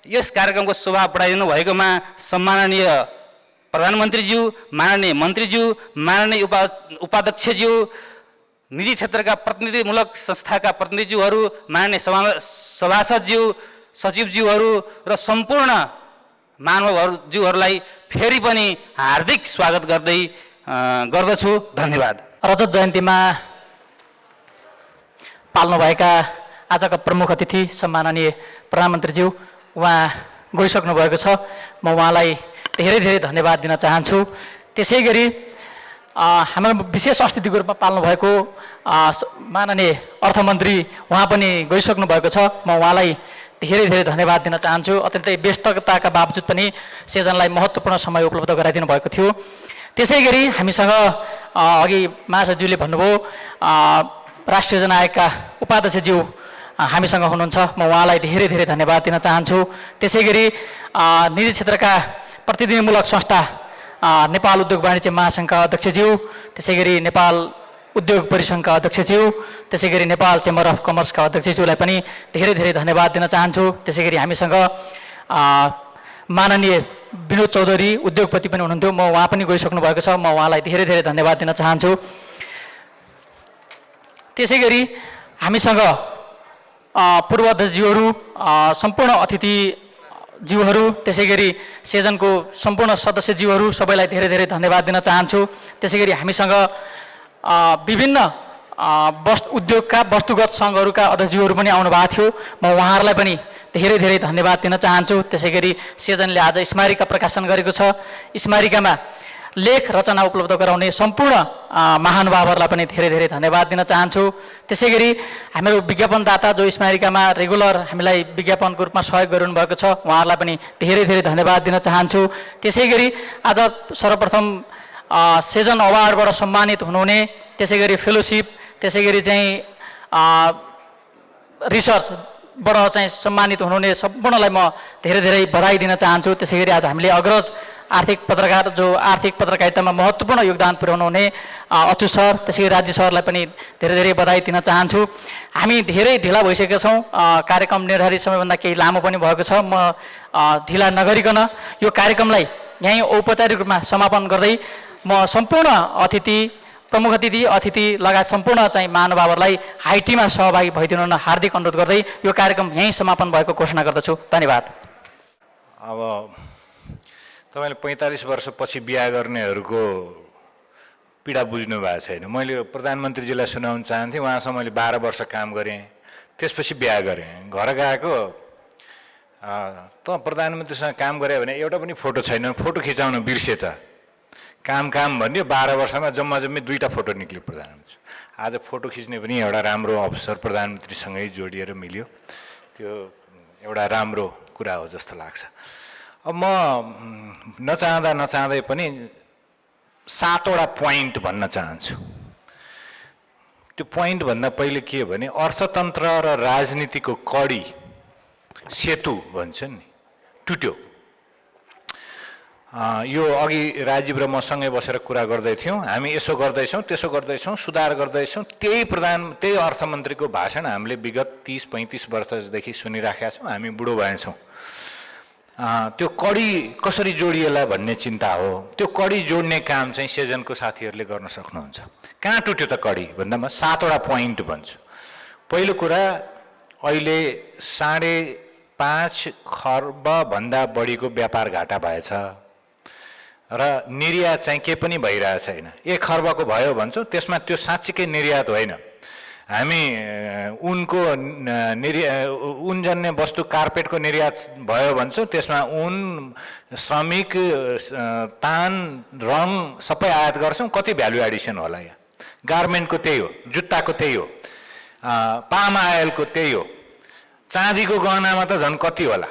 यस कार्यक्रमको शोभा बढाइदिनु भएकोमा सम्माननीय प्रधानमन्त्रीज्यू, माननीय मन्त्रीज्यू, माननीय उपाध्यक्षज्यू, निजी क्षेत्रका प्रतिनिधिमूलक संस्थाका प्रतिनिधिज्यूहरू, माननीय सभासदज्यू, सचिवज्यूहरू र सम्पूर्ण महानुभावज्यूहरूलाई फेरि पनि हार्दिक स्वागत गर्दछु। धन्यवाद। रजत जयन्तीमा पाल्नुभएका आजका प्रमुख अतिथि सम्माननीय प्रधानमन्त्रीज्यू उहाँ गइसक्नु भएको छ। म उहाँलाई धेरै धेरै धन्यवाद दिन चाहन्छु। त्यसै गरी हाम्रो विशेष अतिथिको रूपमा पाल्नुभएको माननीय अर्थमन्त्री उहाँ पनि गइसक्नु भएको छ। म उहाँलाई धेरै धेरै धन्यवाद दिन चाहन्छु। अत्यन्तै व्यस्तताका बावजुद पनि सेजनलाई महत्त्वपूर्ण समय उपलब्ध गराइदिनु भएको थियो। त्यसै गरी हामीसँग अघि महासचिवले भन्नुभयो राष्ट्रिय जनआयोगका उपाध्यक्षज्यू हामीसँग हुनुहुन्छ। म उहाँलाई धेरै धेरै धन्यवाद दिन चाहन्छु। त्यसै गरी निजी क्षेत्रका प्रतिनिधिमूलक संस्था नेपाल उद्योग वाणिज्य महासङ्घका अध्यक्षज्यू, त्यसै गरी नेपाल उद्योग परिसङ्घका अध्यक्षज्यू, त्यसै गरी नेपाल चेम्बर अफ कमर्सका अध्यक्षज्यूलाई पनि धेरै धेरै धन्यवाद दिन चाहन्छु। त्यसै गरी हामीसँग माननीय विनोद चौधरी उद्योगपति पनि हुनुहुन्थ्यो। म उहाँ पनि गइसक्नु भएको छ। म उहाँलाई धेरै धेरै धन्यवाद दिन चाहन्छु। त्यसै गरी हामीसँग पूर्व अध्यक्षज्यूहरू, सम्पूर्ण अतिथिज्यूहरू, त्यसै गरी सेजनको सम्पूर्ण सदस्यज्यूहरू सबैलाई धेरै धेरै धन्यवाद दिन चाहन्छु। त्यसै गरी हामीसँग विभिन्न उद्योगका वस्तुगत सङ्घहरूका अध्यक्षज्यूहरू पनि आउनुभएको थियो। म उहाँहरूलाई पनि धेरै धेरै धन्यवाद दिन चाहन्छु। त्यसै गरी सेजनले आज स्मारिका प्रकाशन गरेको छ। स्मारिकामा लेख रचना उपलब्ध गराउने सम्पूर्ण महानुभावहरूलाई पनि धेरै धेरै धन्यवाद दिन चाहन्छु। त्यसै गरी हाम्रो विज्ञापनदाता जो स्मारिकामा रेगुलर हामीलाई विज्ञापनको रूपमा सहयोग गरिदिनु भएको छ उहाँहरूलाई पनि धेरै धेरै धन्यवाद दिन चाहन्छु। त्यसै गरी आज सर्वप्रथम सेजन अवार्डबाट सम्मानित हुनुहुने, त्यसै गरी फेलोसिप, त्यसै गरी चाहिँ रिसर्चबाट चाहिँ सम्मानित हुनुहुने सम्पूर्णलाई म धेरै धेरै बधाई दिन चाहन्छु। त्यसै गरी आज हामीले अग्रज आर्थिक पत्रकारितामा महत्त्वपूर्ण योगदान पुर्याउनु हुने अच्युत सर, त्यसै गरी राज्य सरलाई पनि धेरै धेरै बधाई दिन चाहन्छु। हामी धेरै ढिला भइसकेका छौँ। कार्यक्रम निर्धारित समयभन्दा केही लामो पनि भएको छ। म ढिला नगरिकन यो कार्यक्रमलाई यहीँ औपचारिक रूपमा समापन गर्दै म सम्पूर्ण प्रमुख अतिथि लगायत सम्पूर्ण चाहिँ महानुभावहरूलाई हाइटीमा सहभागी भइदिनु हुन हार्दिक अनुरोध गर्दै यो कार्यक्रम यहीँ समापन भएको घोषणा गर्दछु। धन्यवाद। अब तपाईँले 45 वर्षपछि बिहा गर्नेहरूको पीडा बुझ्नु भएको छैन। मैले प्रधानमन्त्रीजीलाई सुनाउन चाहन्थेँ। उहाँसँग मैले 12 वर्ष काम गरेँ, त्यसपछि बिहा गरेँ। घर गएको त प्रधानमन्त्रीसँग काम गरे भने एउटा पनि फोटो छैन, फोटो खिचाउन बिर्सेछ। काम भन्यो 12 वर्षमा जम्मी 2टा फोटो निक्ल्यो प्रधानमन्त्री। आज फोटो खिच्ने पनि एउटा राम्रो अवसर प्रधानमन्त्रीसँगै जोडिएर मिल्यो। त्यो एउटा राम्रो कुरा हो जस्तो लाग्छ। अब म नचाहँदै पनि 7वटा पोइन्ट भन्न चाहन्छु। त्यो पोइन्टभन्दा पहिले के हो भने अर्थतन्त्र र राजनीतिको कडी सेतु भन्छ नि टुट्यो। यो अघि राजीव र मसँगै बसेर कुरा गर्दै थियौँ, हामी यसो गर्दैछौँ त्यसो गर्दैछौँ सुधार गर्दैछौँ, त्यही अर्थमन्त्रीको भाषण हामीले विगत 30-35 वर्षदेखि सुनिराखेका छौँ, हामी बुढो भएछौँ। त्यो कडी कसरी जोडिएला भन्ने चिन्ता हो। त्यो कडी जोड्ने काम चाहिँ सेजनको साथीहरूले गर्न सक्नुहुन्छ। कहाँ टुट्यो त कडी भन्दा म 7वटा पोइन्ट भन्छु। पहिलो कुरा, अहिले 5.5 खर्ब भन्दा बढीको व्यापार घाटा भएछ र निर्यात चाहिँ के पनि भइरहेको छैन। 1 खर्बको भयो भन्छौँ, त्यसमा त्यो साँच्चीकै निर्यात होइन। हामी उनको उनजन्य वस्तु कार्पेटको निर्यात भयो भन्छौँ, त्यसमा उन, श्रमिक, तान, रङ सबै आयात गर्छौँ, कति भ्यालु एडिसन होला यहाँ। गार्मेन्टको त्यही हो, जुत्ताको त्यही हो, पाम आयलको त्यही हो, चाँदीको गहनामा त झन् कति होला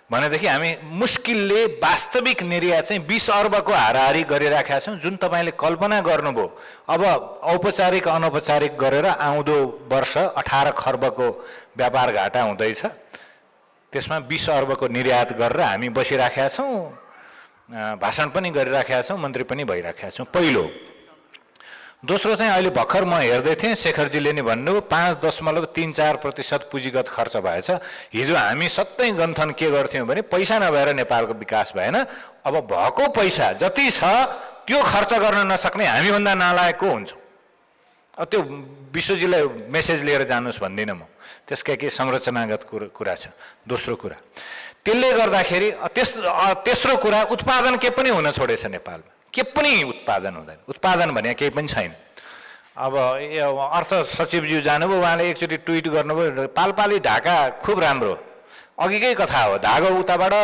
भनेदेखि हामी मुस्किलले वास्तविक निर्यात चाहिँ 20 अर्बको हाराहारी गरिराखेका छौँ, जुन तपाईँले कल्पना गर्नुभयो। अब औपचारिक अनौपचारिक गरेर आउँदो वर्ष 18 खर्बको व्यापार घाटा हुँदैछ, त्यसमा 20 अर्बको निर्यात गरेर हामी बसिराखेका छौँ, भाषण पनि गरिराखेका छौँ, मन्त्री पनि भइराखेका छौँ। पहिलो। दोस्रो चाहिँ अहिले भर्खर म हेर्दै थिएँ, शेखरजीले नि भन्नुभयो 5.34% पुँजीगत खर्च भएछ। हिजो हामी सबै गन्थन के गर्थ्यौँ भने पैसा नभएर नेपालको विकास भएन, अब भएको पैसा जति छ त्यो खर्च गर्न नसक्ने हामीभन्दा नालायक को हुन्छौँ। अब त्यो विश्वजीलाई मेसेज लिएर जानुहोस् भन्दिनँ म, त्यसका केही संरचनागत कुरा छ। दोस्रो कुरा, त्यसले गर्दाखेरि तेस्रो कुरा, उत्पादन के पनि हुन छोडेछ नेपालमा, के पनि उत्पादन हुँदैन। उत्पादन भने केही पनि छैन। अब अर्थ सचिवज्यू जानुभयो, उहाँले एकचोटि ट्विट गर्नुभयो, पालपाली ढाका खुब राम्रो, अघिकै कथा हो, धागो उताबाट,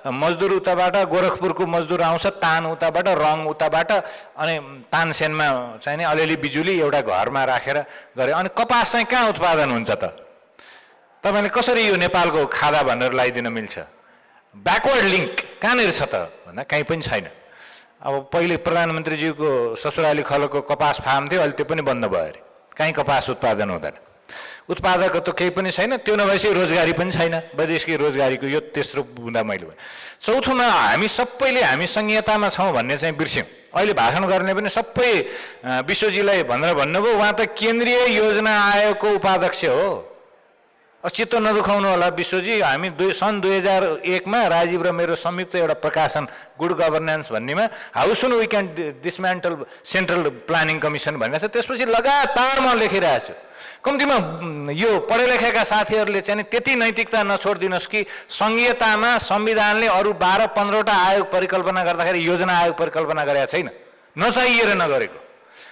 मजदुर उताबाट, गोरखपुरको मजदुर आउँछ, तान उताबाट, रङ उताबाट, अनि तानसेनमा चाहिँ नि अलिअलि बिजुली एउटा घरमा राखेर गरे। अनि कपास चाहिँ कहाँ उत्पादन हुन्छ त? तपाईँले कसरी यो नेपालको खादा भनेर लगाइदिन मिल्छ? ब्याकवर्ड लिङ्क कहाँनिर छ त भन्दा कहीँ पनि छैन। अब पहिले प्रधानमन्त्रीज्यूको ससुराली खलको कपास फार्म थियो, अहिले त्यो पनि बन्द भयो अरे, कहीँ कपास उत्पादन हुँदैन। उत्पादक त केही पनि छैन, त्यो नभएपछि रोजगारी पनि छैन, वैदेशिक रोजगारीको यो तेस्रो बुँदा मैले भने। चौथोमा हामी सबैले हामी संहितामा छौँ भन्ने चाहिँ बिर्स्यौँ। अहिले भाषण गर्ने पनि सबै विश्वजीलाई भनेर भन्नुभयो, उहाँ त केन्द्रीय योजना आयोगको उपाध्यक्ष हो। चित्त नदुखाउनु होला विश्वजी, हामी सन् 2001मा राजीव र मेरो संयुक्त एउटा प्रकाशन गुड गभर्नेन्स भन्नेमा how soon we can dismantle central planning commission भनेको छ। त्यसपछि लगातार म लेखिरहेको छु। कम्तीमा यो पढे लेखेका साथीहरूले चाहिँ त्यति नैतिकता नछोडिदिनुहोस् कि संहितामा संविधानले अरू 12-15वटा आयोग परिकल्पना गर्दाखेरि योजना आयोग परिकल्पना गरेका छैन, नचाहिएर नगरेको।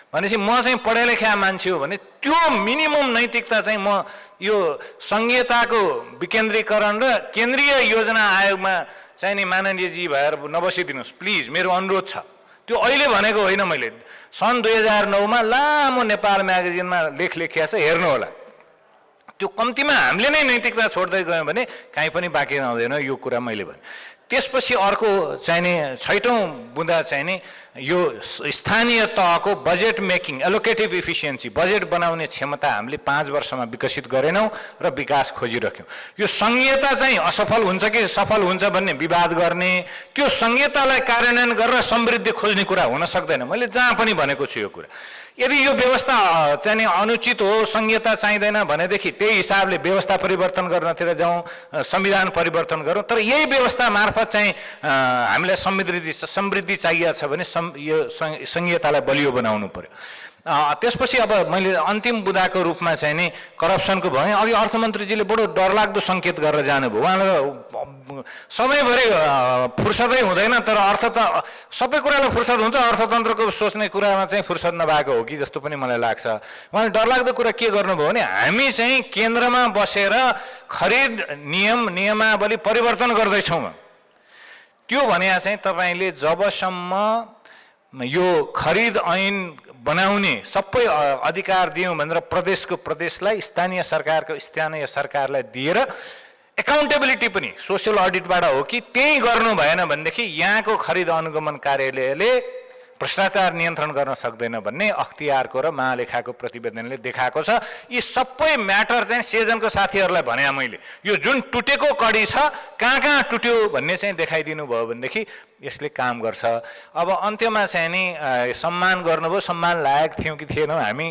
भनेपछि म चाहिँ पढे लेखेका मान्छे हो भने त्यो मिनिमम नैतिकता चाहिँ म यो संहिताको विकेन्द्रीकरण र केन्द्रीय योजना आयोगमा चाहिँ नि माननीयजी भएर नबसिदिनुहोस् प्लिज, मेरो अनुरोध छ। त्यो अहिले भनेको होइन, मैले सन् 2009मा लामो नेपाल म्यागजिनमा लेख लेखिया छ, हेर्नु होला। त्यो कम्तीमा हामीले नै नैतिकता छोड्दै गयौँ भने कहीँ पनि बाँकी रहँदैन, यो कुरा मैले भने। त्यसपछि अर्को चाहिँ नि 6औँ बुँदा चाहिँ नि यो स्थानीय तहको बजेट मेकिङ, एलोकेटिभ इफिसियन्सी, बजेट बनाउने क्षमता हामीले 5 वर्षमा विकसित गरेनौँ र विकास खोजिरह्यौँ। यो संहिता चाहिँ असफल हुन्छ कि सफल हुन्छ भन्ने विवाद गर्ने, त्यो संहितालाई कार्यान्वयन गरेर समृद्धि खोज्ने कुरा हुन सक्दैन। मैले जहाँ पनि भनेको छु यो कुरा। यदि यो व्यवस्था चाहिँ नि अनुचित हो, संहिता चाहिँदैन भनेदेखि त्यही हिसाबले व्यवस्था परिवर्तन गर्नतिर जाउँ, संविधान परिवर्तन गरौँ। तर यही व्यवस्था मार्फत चाहिँ हामीलाई समृद्धि चाहिएको छ भने यो संहितालाई बलियो बनाउनु पर्यो। त्यसपछि अब मैले अन्तिम बुँदाको रूपमा चाहिँ नि करप्सनको भने अघि अर्थमन्त्रीजीले बडो डरलाग्दो सङ्केत गरेर जानुभयो। उहाँलाई सधैँभरि फुर्सदै हुँदैन, तर सबै कुरालाई फुर्सद हुन्छ, अर्थतन्त्रको सोच्ने कुरामा चाहिँ फुर्सद नभएको हो कि जस्तो पनि मलाई लाग्छ। उहाँले डरलाग्दो कुरा के गर्नुभयो भने हामी चाहिँ केन्द्रमा बसेर खरिद नियमावली परिवर्तन गर्दैछौँ। त्यो भने चाहिँ तपाईँले जबसम्म यो खरिद ऐन बनाउने सबै अधिकार दियौँ भनेर प्रदेशलाई स्थानीय सरकारलाई दिएर एकाउन्टेबिलिटी पनि सोसियल अडिटबाट हो कि त्यही गर्नु भएन भनेदेखि यहाँको खरिद अनुगमन कार्यालयले भ्रष्टाचार नियन्त्रण गर्न सक्दैन भन्ने अख्तियारको र महालेखाको प्रतिवेदनले देखाएको छ। यी सबै म्याटर चाहिँ सेजनको साथीहरूलाई भने मैले यो जुन टुटेको कडी छ कहाँ कहाँ टुट्यो भन्ने चाहिँ देखाइदिनु भयो भनेदेखि यसले काम गर्छ। अब अन्त्यमा चाहिँ नि सम्मान गर्नुभयो, सम्मान लायक थियौँ कि थिएनौँ हामी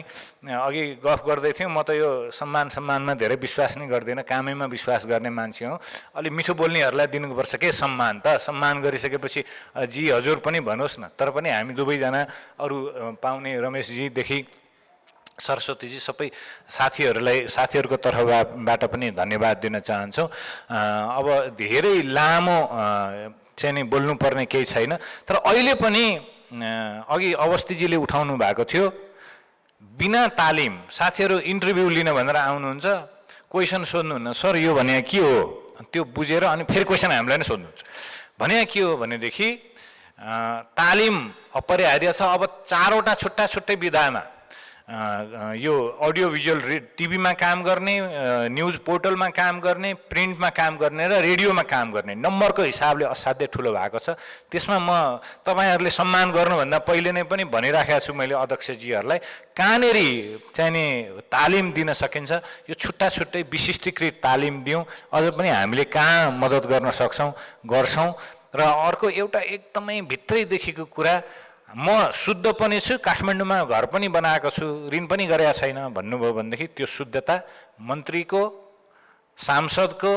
अघि गफ गर्दै थियौँ। म त यो सम्मानमा धेरै विश्वास नै गर्दिनँ, कामैमा विश्वास गर्ने मान्छे हौँ। अलि मिठो बोल्नेहरूलाई दिनुपर्छ के सम्मान त, सम्मान गरिसकेपछि जी हजुर पनि भन्नुहोस् न। तर पनि हामी दुवैजना अरू पाउने रमेशजीदेखि सरस्वतीजी सबै साथीहरूको तर्फबाट पनि धन्यवाद दिन चाहन्छौँ। अब धेरै लामो चाहिँ नि बोल्नुपर्ने केही छैन, तर अहिले पनि अघि अवस्थीजीले उठाउनु भएको थियो बिना तालिम साथीहरू इन्टरभ्यू लिन भनेर आउनुहुन्छ, क्वेसन सोध्नुहुन्न, सर यो भने के हो, त्यो बुझेर अनि फेरि क्वेसन हामीलाई नै सोध्नुहुन्छ। भने के हो भनेदेखि तालिम अपरिहार्य छ। अब 4वटा छुट्टा छुट्टै विधामा यो अडियो भिजुअल टिभीमा काम गर्ने, न्युज पोर्टलमा काम गर्ने, प्रिन्टमा काम गर्ने र रेडियोमा काम गर्ने नम्बरको हिसाबले असाध्यै ठुलो भएको छ। त्यसमा म तपाईँहरूले सम्मान गर्नुभन्दा पहिले नै पनि भनिराखेको छु मैले अध्यक्षजीहरूलाई, कहाँनेरि चाहिँ नि तालिम दिन सकिन्छ यो छुट्टा छुट्टै विशिष्टीकृत तालिम दिउँ। अझ पनि हामीले कहाँ मद्दत गर्न सक्छौँ गर्छौँ। र अर्को एउटा एकदमै भित्रैदेखिको कुरा, म शुद्ध पनि छु, काठमाडौँमा घर पनि बनाएको छु, ऋण पनि गरेका छैन भन्नुभयो भनेदेखि त्यो शुद्धता मन्त्रीको, सांसदको,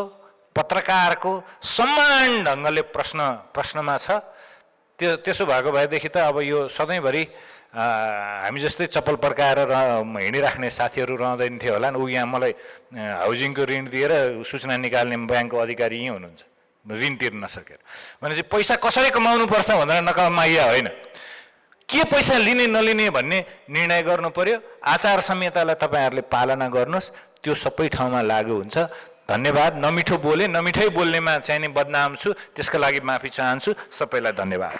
पत्रकारको समान ढङ्गले प्रश्नमा छ। त्यसो भएको भएदेखि त अब यो सधैँभरि हामी जस्तै चप्पल पड्काएर हिँडिराख्ने साथीहरू रहँदैन थियो होला। ऊ यहाँ मलाई हाउजिङको ऋण दिएर सूचना निकाल्ने ब्याङ्कको अधिकारी यहीँ हुनुहुन्छ, ऋण तिर्न नसकेर। भनेपछि पैसा कसरी कमाउनुपर्छ भनेर नकमाइया होइन, के पैसा लिने नलिने भन्ने निर्णय गर्नु पर्यो। आचार संहितालाई तपाईँहरूले पालना गर्नुहोस्, त्यो सबै ठाउँमा लागू हुन्छ। धन्यवाद। नमिठो बोले, नमिठै बोल्नेमा चाहिँ नि बदनाम छु, त्यसका लागि माफी चाहन्छु। सबैलाई धन्यवाद।